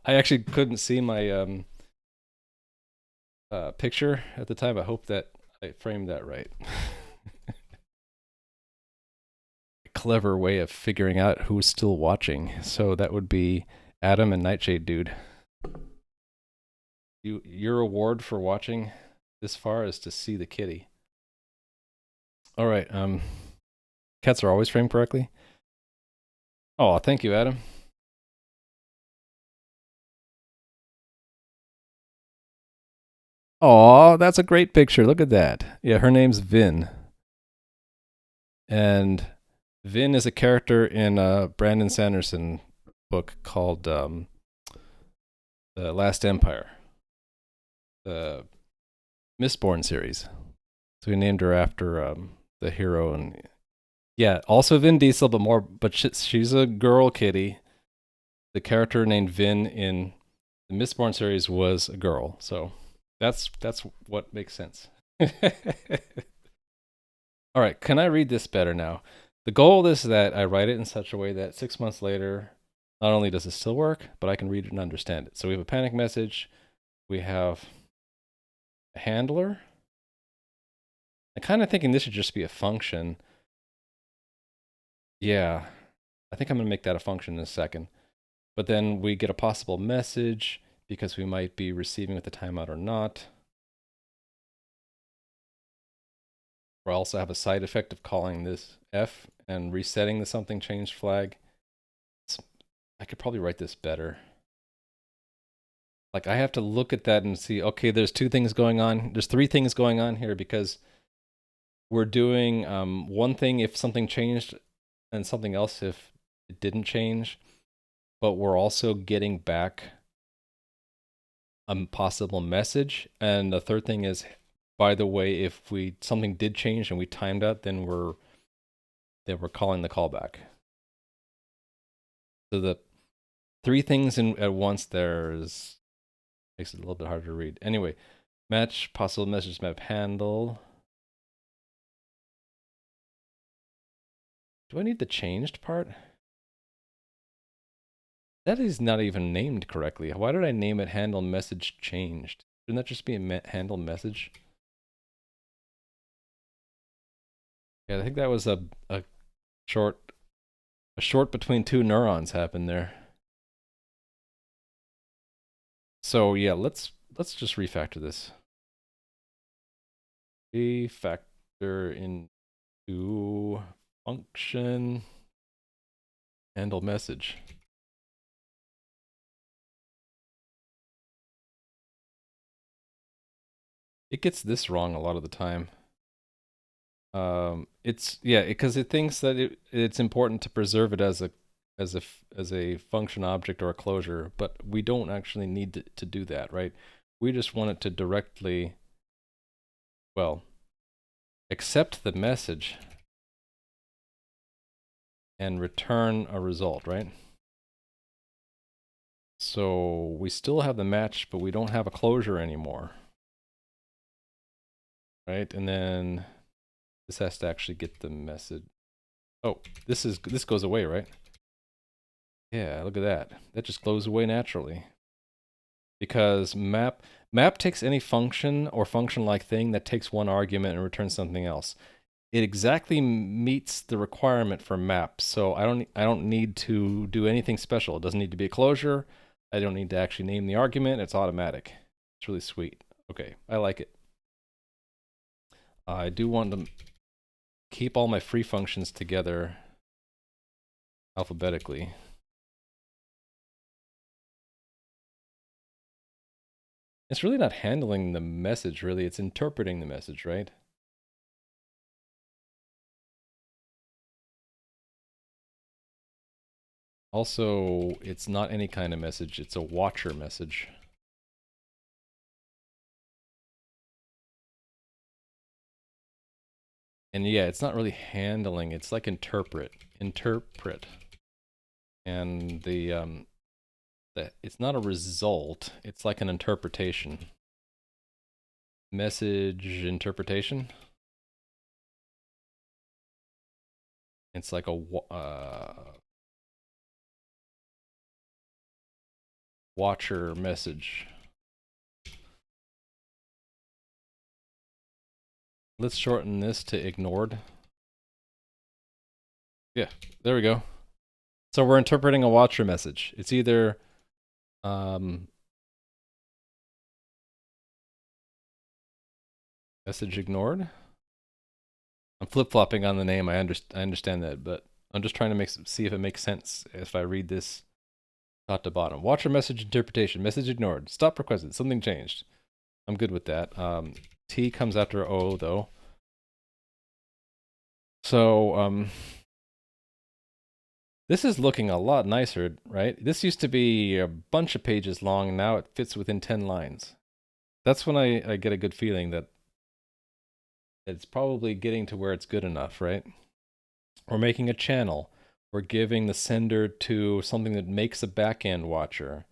[SPEAKER 1] I actually couldn't see my picture at the time. I hope that I framed that right. A clever way of figuring out who's still watching. So that would be Adam and Nightshade Dude. Your reward for watching this far is to see the kitty. All right. Cats are always framed correctly. Oh, thank you, Adam. Oh, that's a great picture. Look at that. Yeah, her name's Vin. And Vin is a character in a Brandon Sanderson book called The Last Empire, the Mistborn series. So we named her after the hero. And yeah, also Vin Diesel, but she's a girl kitty. The character named Vin in the Mistborn series was a girl. So that's what makes sense. All right, can I read this better now? The goal is that I write it in such a way that 6 months later, not only does it still work, but I can read it and understand it. So we have a panic message. We have a handler. I'm kind of thinking this should just be a function. Yeah, I think I'm going to make that a function in a second. But then we get a possible message because we might be receiving with the timeout or not. We'll also have a side effect of calling this F and resetting the something changed flag. I could probably write this better. Like I have to look at that and see, okay, there's two things going on. There's three things going on here because we're doing one thing if something changed and something else if it didn't change, but we're also getting back a possible message. And the third thing is, by the way, if something did change and we timed out, then we're calling the callback. So the three things at once there makes it a little bit harder to read. Anyway, match possible message map handle. Do I need the changed part? That is not even named correctly. Why did I name it handle message changed? Shouldn't that just be a handle message? Yeah, I think that was a short between two neurons happened there. So yeah, let's just refactor this. Refactor into function handle message. It gets this wrong a lot of the time. Because it thinks that it's important to preserve it as a function object or a closure, but we don't actually need to do that, right? We just want it to directly, well, accept the message and return a result, right? So we still have the match, but we don't have a closure anymore, right? And then this has to actually get the message. Oh, this goes away, right? Yeah, look at that. That just goes away naturally. Because map takes any function or function-like thing that takes one argument and returns something else. It exactly meets the requirement for map, so I don't need to do anything special. It doesn't need to be a closure. I don't need to actually name the argument. It's automatic. It's really sweet. Okay, I like it. I do want to keep all my free functions together alphabetically. It's really not handling the message, really. It's interpreting the message, right? Also, it's not any kind of message. It's a watcher message. And yeah, it's not really handling. It's like interpret. And it's not a result. It's like an interpretation. Message interpretation. It's like a watcher message. Let's shorten this to ignored. Yeah, there we go. So we're interpreting a watcher message. It's either message ignored. I'm flip-flopping on the name. I understand that, but I'm just trying to see if it makes sense if I read this top to bottom. Watcher message interpretation. Message ignored. Stop requested. Something changed. I'm good with that. T comes after O though. So this is looking a lot nicer, right? This used to be a bunch of pages long. Now it fits within 10 lines. That's when I get a good feeling that it's probably getting to where it's good enough, right? We're making a channel. We're giving the sender to something that makes a backend watcher.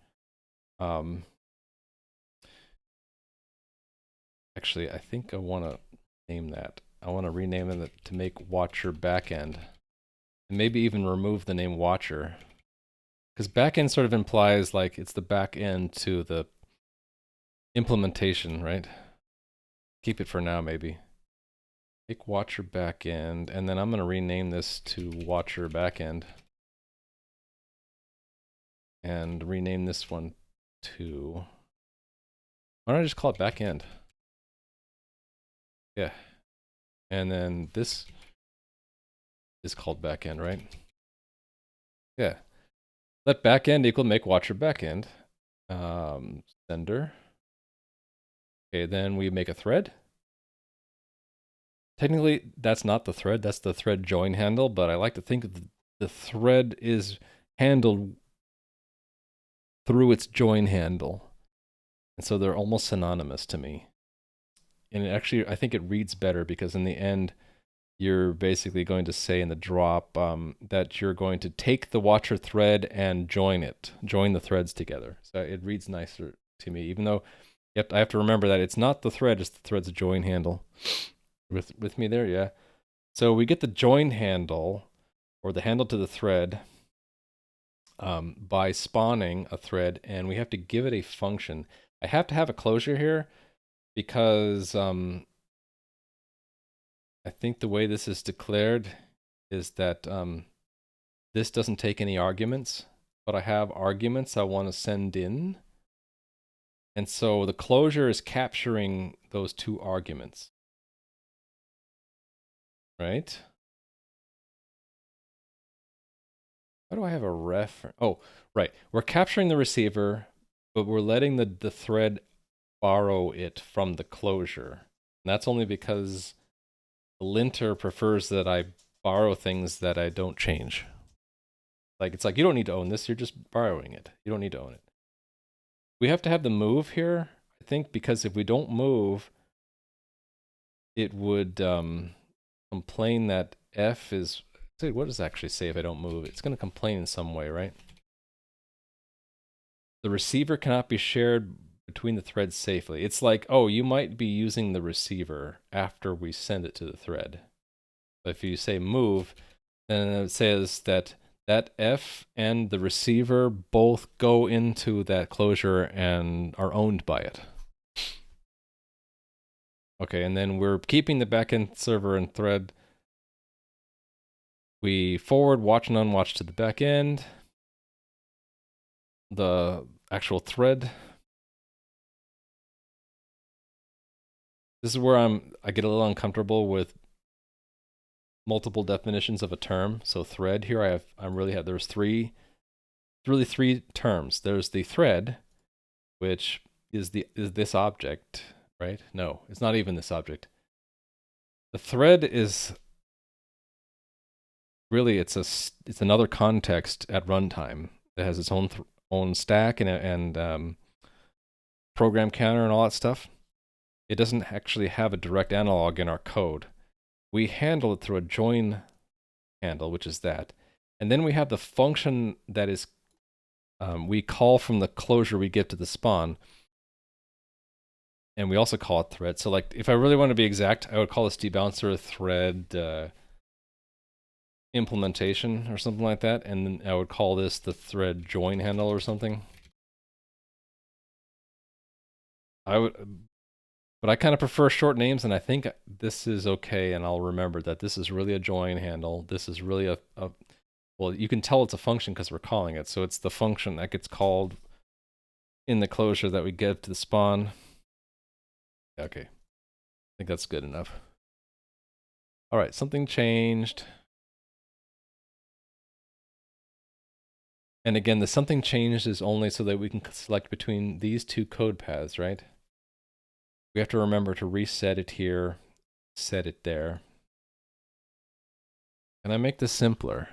[SPEAKER 1] Actually, I think I want to name that. I want to rename it to make watcher backend. And maybe even remove the name watcher. Because backend sort of implies like it's the back end to the implementation, right? Keep it for now, maybe. Make watcher backend, and then I'm going to rename this to watcher backend. And rename this one to, why don't I just call it backend? Yeah. And then this is called backend, right? Yeah. Let backend equal make watcher backend. Sender. Okay, then we make a thread. Technically, that's not the thread, that's the thread join handle, but I like to think of the thread is handled through its join handle. And so they're almost synonymous to me. And actually, I think it reads better because in the end, you're basically going to say in the drop that you're going to take the watcher thread and join the threads together. So it reads nicer to me, even though I have to remember that it's not the thread, it's the thread's join handle. With me there, yeah. So we get the join handle, or the handle to the thread, by spawning a thread, and we have to give it a function. I have to have a closure here because I think the way this is declared is that this doesn't take any arguments, but I have arguments I want to send in. And so the closure is capturing those two arguments, right? How do I have a reference? Oh, right. We're capturing the receiver, but we're letting the thread borrow it from the closure. And that's only because the linter prefers that I borrow things that I don't change. Like, it's like, you don't need to own this, you're just borrowing it. You don't need to own it. We have to have the move here, I think, because if we don't move, it would complain that F is, what does it actually say if I don't move? It's going to complain in some way, right? The receiver cannot be shared between the threads safely. It's like, oh, you might be using the receiver after we send it to the thread. But if you say move, then it says that F and the receiver both go into that closure and are owned by it. Okay, and then we're keeping the backend server and thread. We forward watch and unwatch to the backend. The actual thread. This is where I get a little uncomfortable with multiple definitions of a term. So thread here, there's really three terms. There's the thread, which is this object, right? No, it's not even this object. The thread is really, it's another context at runtime that has its own stack and program counter and all that stuff. It doesn't actually have a direct analog in our code. We handle it through a join handle, which is that. And then we have the function that is, we call from the closure we give to the spawn. And we also call it thread. So like, if I really want to be exact, I would call this debouncer thread implementation or something like that. And then I would call this the thread join handle or something. But I kind of prefer short names, and I think this is okay, and I'll remember that this is really a join handle. This is really well, you can tell it's a function because we're calling it. So it's the function that gets called in the closure that we give to the spawn. Okay, I think that's good enough. All right, something changed. And again, the something changed is only so that we can select between these two code paths, right? We have to remember to reset it here, set it there. Can I make this simpler?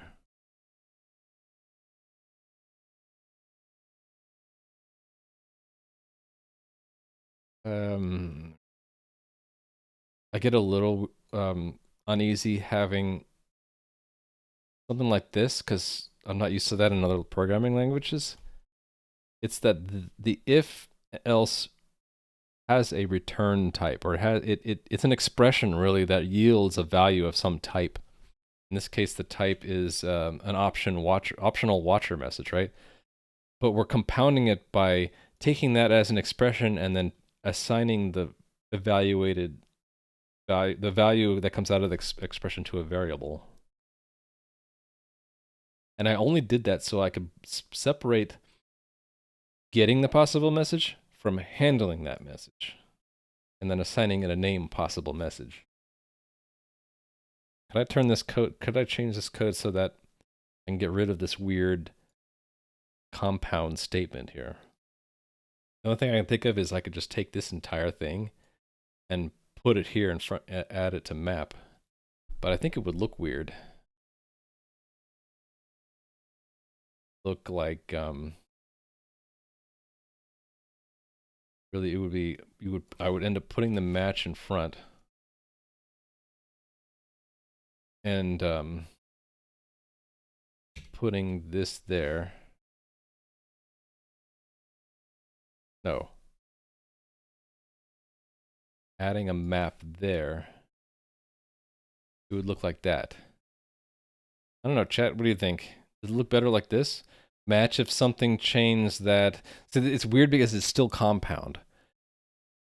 [SPEAKER 1] I get a little uneasy having something like this because I'm not used to that in other programming languages. It's that the if else has a return type, or it's an expression really that yields a value of some type. In this case, the type is an optional watcher message, right? But we're compounding it by taking that as an expression and then assigning the evaluated value, the value that comes out of the expression to a variable. And I only did that so I could separate getting the possible message from handling that message, and then assigning it a name possible message. Could I turn this code, could I change this code so that I can get rid of this weird compound statement here? The only thing I can think of is I could just take this entire thing and put it here in front, add it to map. But I think it would look weird. Look like, really it would be, I would end up putting the match in front. And putting this there. No. Adding a map there. It would look like that. I don't know, chat, what do you think? Does it look better like this? Match if something changed that. So it's weird because it's still compound.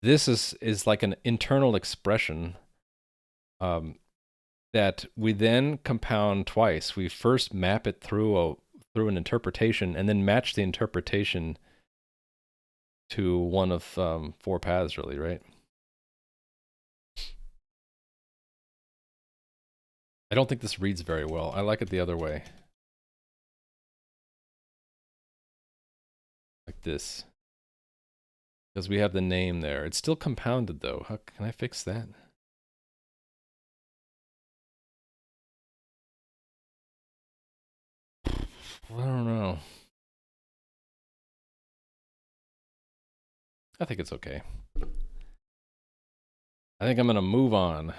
[SPEAKER 1] This is like an internal expression that we then compound twice. We first map it through an interpretation and then match the interpretation to one of 4 paths, really, right? I don't think this reads very well. I like it the other way. Like this. Because we have the name there. It's still compounded though. How can I fix that? I don't know. I think it's okay. I think I'm gonna move on.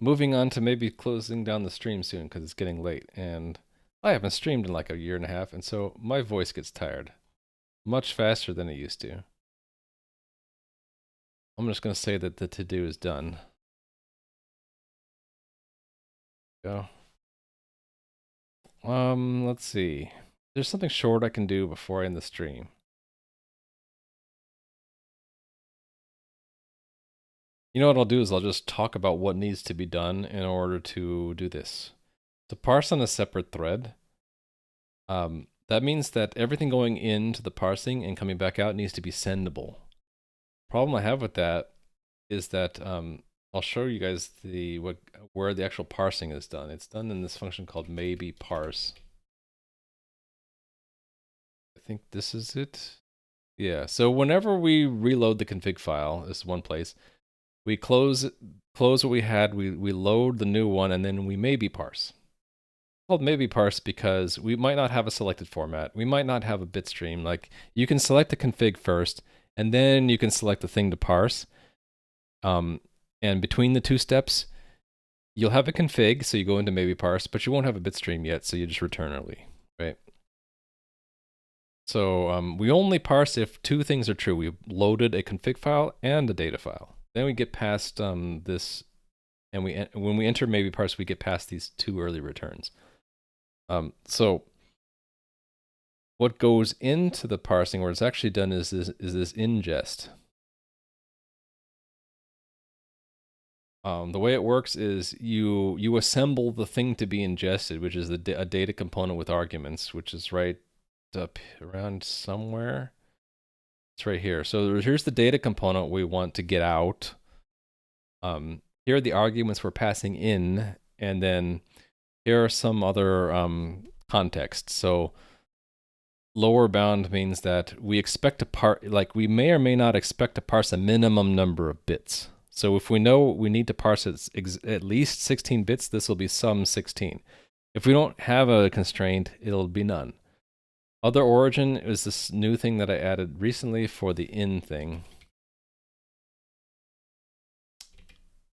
[SPEAKER 1] Moving on to maybe closing down the stream soon because it's getting late and I haven't streamed in like a year and a half, and so my voice gets tired much faster than it used to. I'm just gonna say that the to-do is done. Go. Let's see. There's something short I can do before I end the stream. You know what I'll do is I'll just talk about what needs to be done in order to do this. To parse on a separate thread, that means that everything going into the parsing and coming back out needs to be sendable. Problem I have with that is that I'll show you guys where the actual parsing is done. It's done in this function called maybe parse. I think this is it. Yeah, so whenever we reload the config file, this is one place, we close what we had, we load the new one, and then we maybe parse. It's called maybe parse because we might not have a selected format. We might not have a bit stream. Like, you can select the config first, and then you can select the thing to parse. And between the 2 steps, you'll have a config, so you go into maybe parse, but you won't have a bit stream yet, so you just return early, right? So we only parse if 2 things are true. We loaded a config file and a data file. Then we get past this, and when we enter maybe parse, we get past these 2 early returns. So what goes into the parsing, where it's actually done, is this ingest. The way it works is you assemble the thing to be ingested, which is a data component with arguments, which is right up around somewhere. It's right here. So here's the data component we want to get out. Here are the arguments we're passing in, and then here are some other contexts. So lower bound means that we expect to parse, like we may or may not expect to parse a minimum number of bits. So if we know we need to parse at least 16 bits, this will be some 16. If we don't have a constraint, it'll be none. Other origin is this new thing that I added recently for the in thing.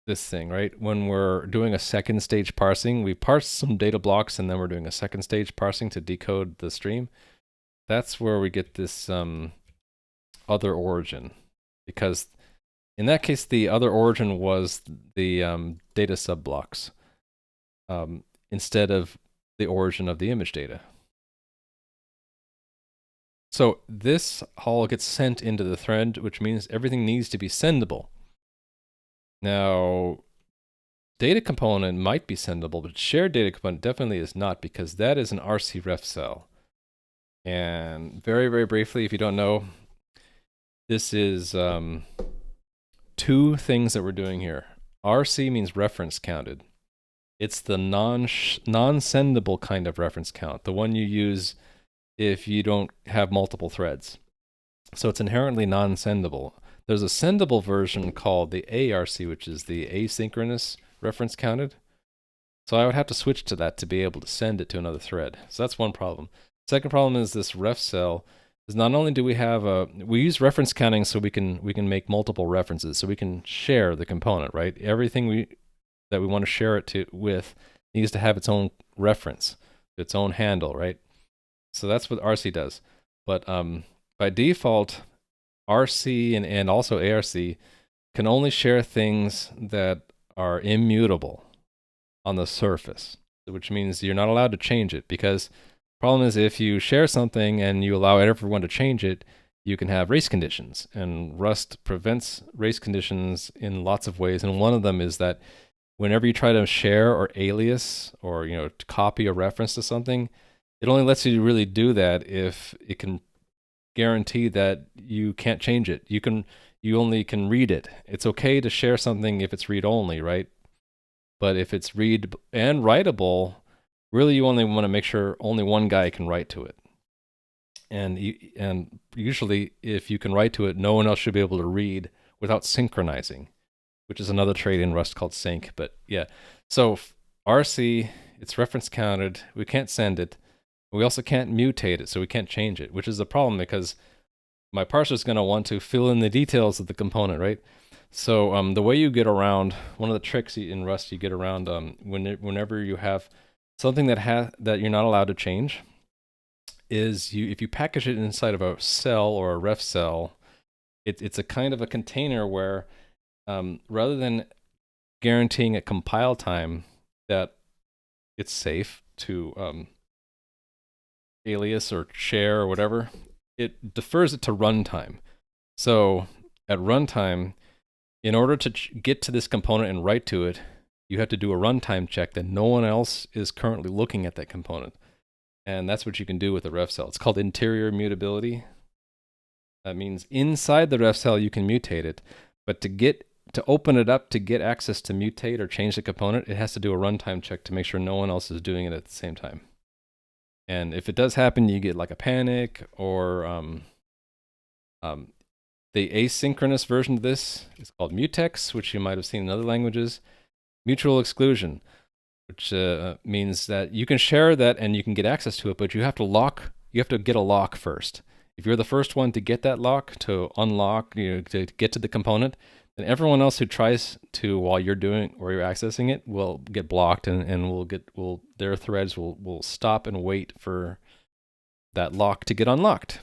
[SPEAKER 1] This thing, right? When we're doing a second stage parsing, we parse some data blocks and then we're doing a second stage parsing to decode the stream. That's where we get this other origin, because in that case, the other origin was the data subblocks instead of the origin of the image data. So this all gets sent into the thread, which means everything needs to be sendable. Now, data component might be sendable, but shared data component definitely is not, because that is an RC ref cell. And very, very briefly, if you don't know, this is two things that we're doing here. RC means reference counted. It's the non-sendable kind of reference count, the one you use if you don't have multiple threads. So it's inherently non-sendable. There's a sendable version called the ARC, which is the asynchronous reference counted. So I would have to switch to that to be able to send it to another thread. So that's one problem. Second problem is this ref cell. Is not only do we have we use reference counting so we can make multiple references, so we can share the component, right? Everything that we want to share it with needs to have its own reference, its own handle, right? So that's what RC does. But by default, RC and also ARC can only share things that are immutable on the surface, which means you're not allowed to change it, because the problem is if you share something and you allow everyone to change it, you can have race conditions, and Rust prevents race conditions in lots of ways, and one of them is that whenever you try to share or alias or to copy a reference to something, it only lets you really do that if it can guarantee that you can't change it. You only can read it. It's okay to share something if it's read only, right? But if it's read and writable, really you only want to make sure only one guy can write to it. And usually if you can write to it, no one else should be able to read without synchronizing, which is another trait in Rust called sync. But yeah, so RC, it's reference counted. We can't send it. We also can't mutate it, so we can't change it, which is a problem because my parser is going to want to fill in the details of the component, right? So the way you get around, one of the tricks in Rust you get around whenever you have something that you're not allowed to change is if you package it inside of a cell or a ref cell, it's a kind of a container where rather than guaranteeing at compile time that it's safe to alias or share or whatever, it defers it to runtime. So at runtime, in order to get to this component and write to it, you have to do a runtime check that no one else is currently looking at that component. And that's what you can do with a ref cell. It's called interior mutability. That means inside the ref cell you can mutate it, but to open it up to get access to mutate or change the component, it has to do a runtime check to make sure no one else is doing it at the same time. And if it does happen, you get like a panic, or the asynchronous version of this is called mutex, which you might have seen in other languages. Mutual exclusion, which means that you can share that and you can get access to it, but you have to get a lock first. If you're the first one to get that lock, to unlock, to get to the component, then everyone else who tries to while you're doing or you're accessing it will get blocked, and their threads will stop and wait for that lock to get unlocked.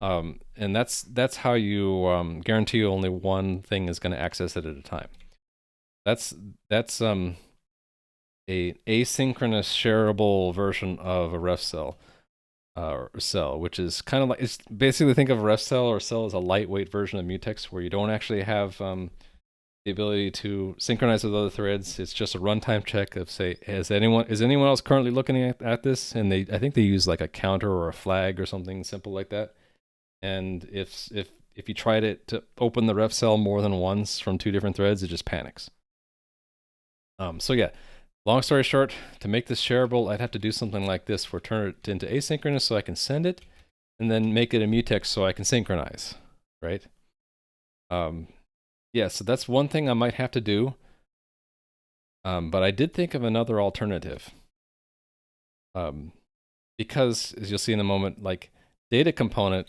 [SPEAKER 1] And that's how you guarantee only one thing is going to access it at a time. That's a asynchronous shareable version of a ref cell. Cell, which is kind of like, it's basically, think of a ref cell or cell as a lightweight version of mutex, where you don't actually have the ability to synchronize with other threads. It's just a runtime check of, say, is anyone else currently looking at this? And I think they use like a counter or a flag or something simple like that. And if you tried it to open the ref cell more than once from two different threads, it just panics. So yeah. Long story short, to make this shareable, I'd have to do something like this, where turn it into asynchronous so I can send it, and then make it a mutex so I can synchronize, right? Yeah, so that's one thing I might have to do. But I did think of another alternative. Because, as you'll see in a moment, like data component,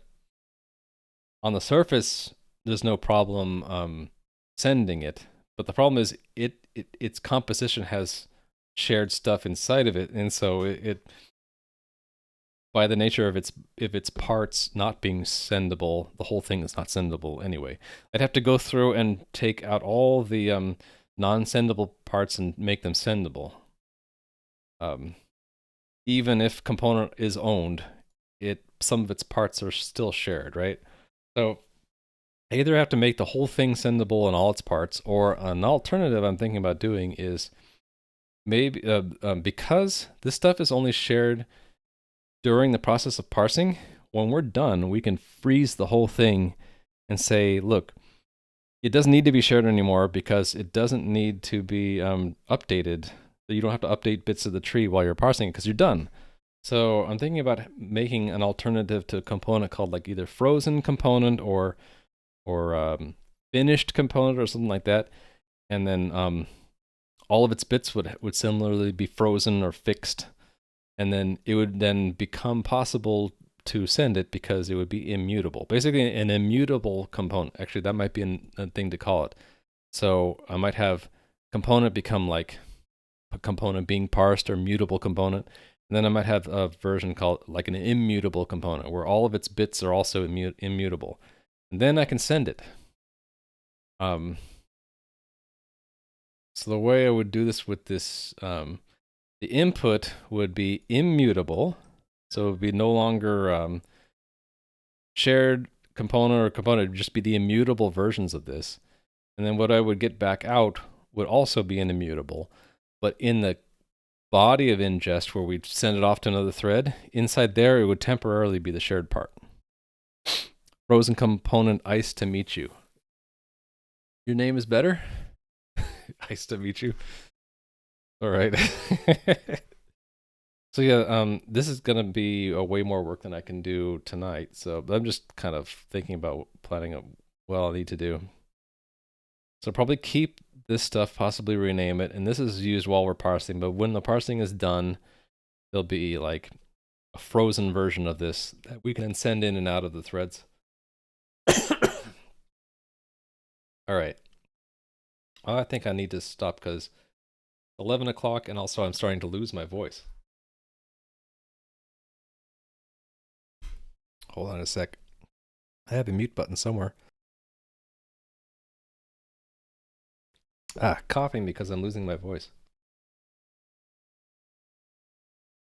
[SPEAKER 1] on the surface, there's no problem sending it. But the problem is its composition has shared stuff inside of it, and so it by the nature of its parts not being sendable, the whole thing is not sendable anyway. I'd have to go through and take out all the non-sendable parts and make them sendable. Even if component is owned, some of its parts are still shared, right? So I either have to make the whole thing sendable in all its parts, or an alternative I'm thinking about doing is maybe because this stuff is only shared during the process of parsing, when we're done, we can freeze the whole thing and say, look, it doesn't need to be shared anymore because it doesn't need to be updated. You don't have to update bits of the tree while you're parsing it because you're done. So I'm thinking about making an alternative to a component called like either frozen component or finished component or something like that. And then all of its bits would similarly be frozen or fixed. And then it would then become possible to send it because it would be immutable. Basically an immutable component. Actually, that might be a thing to call it. So I might have component become like a component being parsed or mutable component. And then I might have a version called like an immutable component where all of its bits are also immutable. And then I can send it. So the way I would do this with this, the input would be immutable. So it would be no longer shared component or component. It would just be the immutable versions of this. And then what I would get back out would also be an immutable. But in the body of ingest where we'd send it off to another thread, inside there it would temporarily be the shared part. Frozen component ice to meet you. Your name is better? Nice to meet you. All right. So yeah, this is gonna be way more work than I can do tonight. So I'm just kind of thinking about planning out what I'll need to do. So probably keep this stuff, possibly rename it. And this is used while we're parsing, but when the parsing is done, there'll be like a frozen version of this that we can send in and out of the threads. All right. I think I need to stop because 11 o'clock and also I'm starting to lose my voice. Hold on a sec. I have a mute button somewhere. Coughing because I'm losing my voice.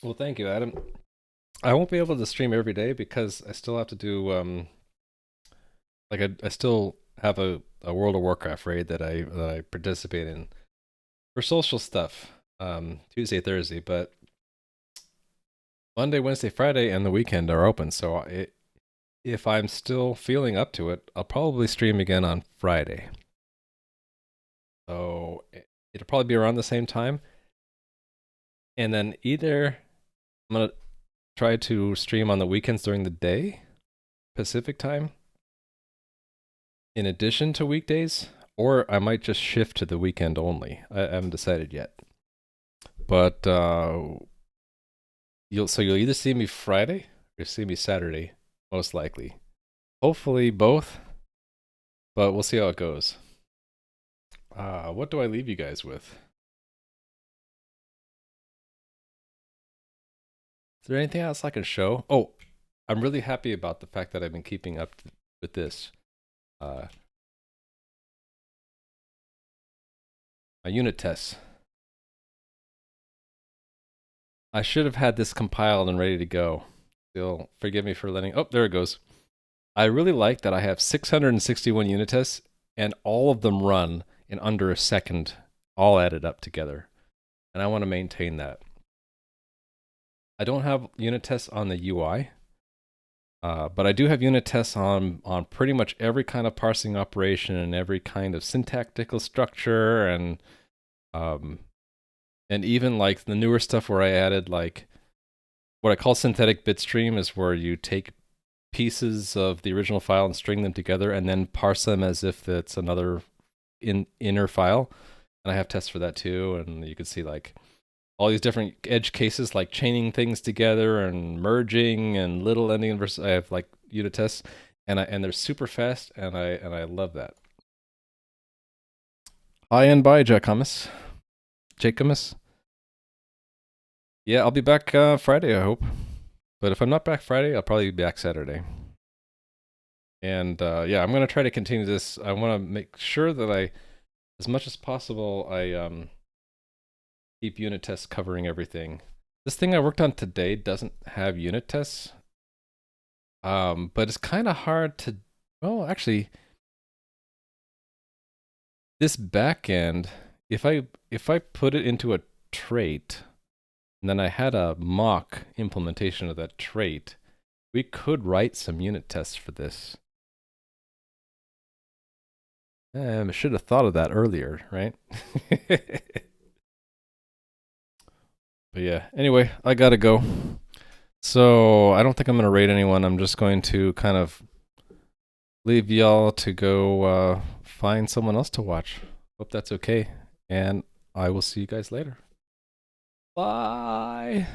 [SPEAKER 1] Well, thank you, Adam. I won't be able to stream every day because I still have to do like I still have a World of Warcraft raid that I participate in for social stuff. Tuesday, Thursday, but Monday, Wednesday, Friday, and the weekend are open. So if I'm still feeling up to it, I'll probably stream again on Friday. So it'll probably be around the same time. And then either I'm going to try to stream on the weekends during the day, Pacific time, in addition to weekdays, or I might just shift to the weekend only. I haven't decided yet. But you'll either see me Friday or see me Saturday, most likely. Hopefully both, but we'll see how it goes. What do I leave you guys with? Is there anything else I can show? Oh, I'm really happy about the fact that I've been keeping up with this. My unit tests. I should have had this compiled and ready to go. Still, forgive me for letting... Oh, there it goes. I really like that I have 661 unit tests and all of them run in under a second, all added up together. And I want to maintain that. I don't have unit tests on the UI, but I do have unit tests on pretty much every kind of parsing operation and every kind of syntactical structure and even like the newer stuff where I added like what I call synthetic bitstream is where you take pieces of the original file and string them together and then parse them as if it's another inner file. And I have tests for that too. And you can see like all these different edge cases, like chaining things together and merging and little ending inverse. I have like unit tests, and they're super fast, and I love that. Hi and bye, Jacomus. Yeah, I'll be back Friday, I hope. But if I'm not back Friday, I'll probably be back Saturday. And yeah, I'm gonna try to continue this. I want to make sure that as much as possible, I keep unit tests covering everything. This thing I worked on today doesn't have unit tests, but it's kind of hard to. Well, actually, this backend, if I put it into a trait, And then I had a mock implementation of that trait. We could write some unit tests for this. I should have thought of that earlier, right? But yeah, anyway, I gotta go. So I don't think I'm gonna rate anyone. I'm just going to kind of leave y'all to go find someone else to watch. Hope that's okay. And I will see you guys later. Bye.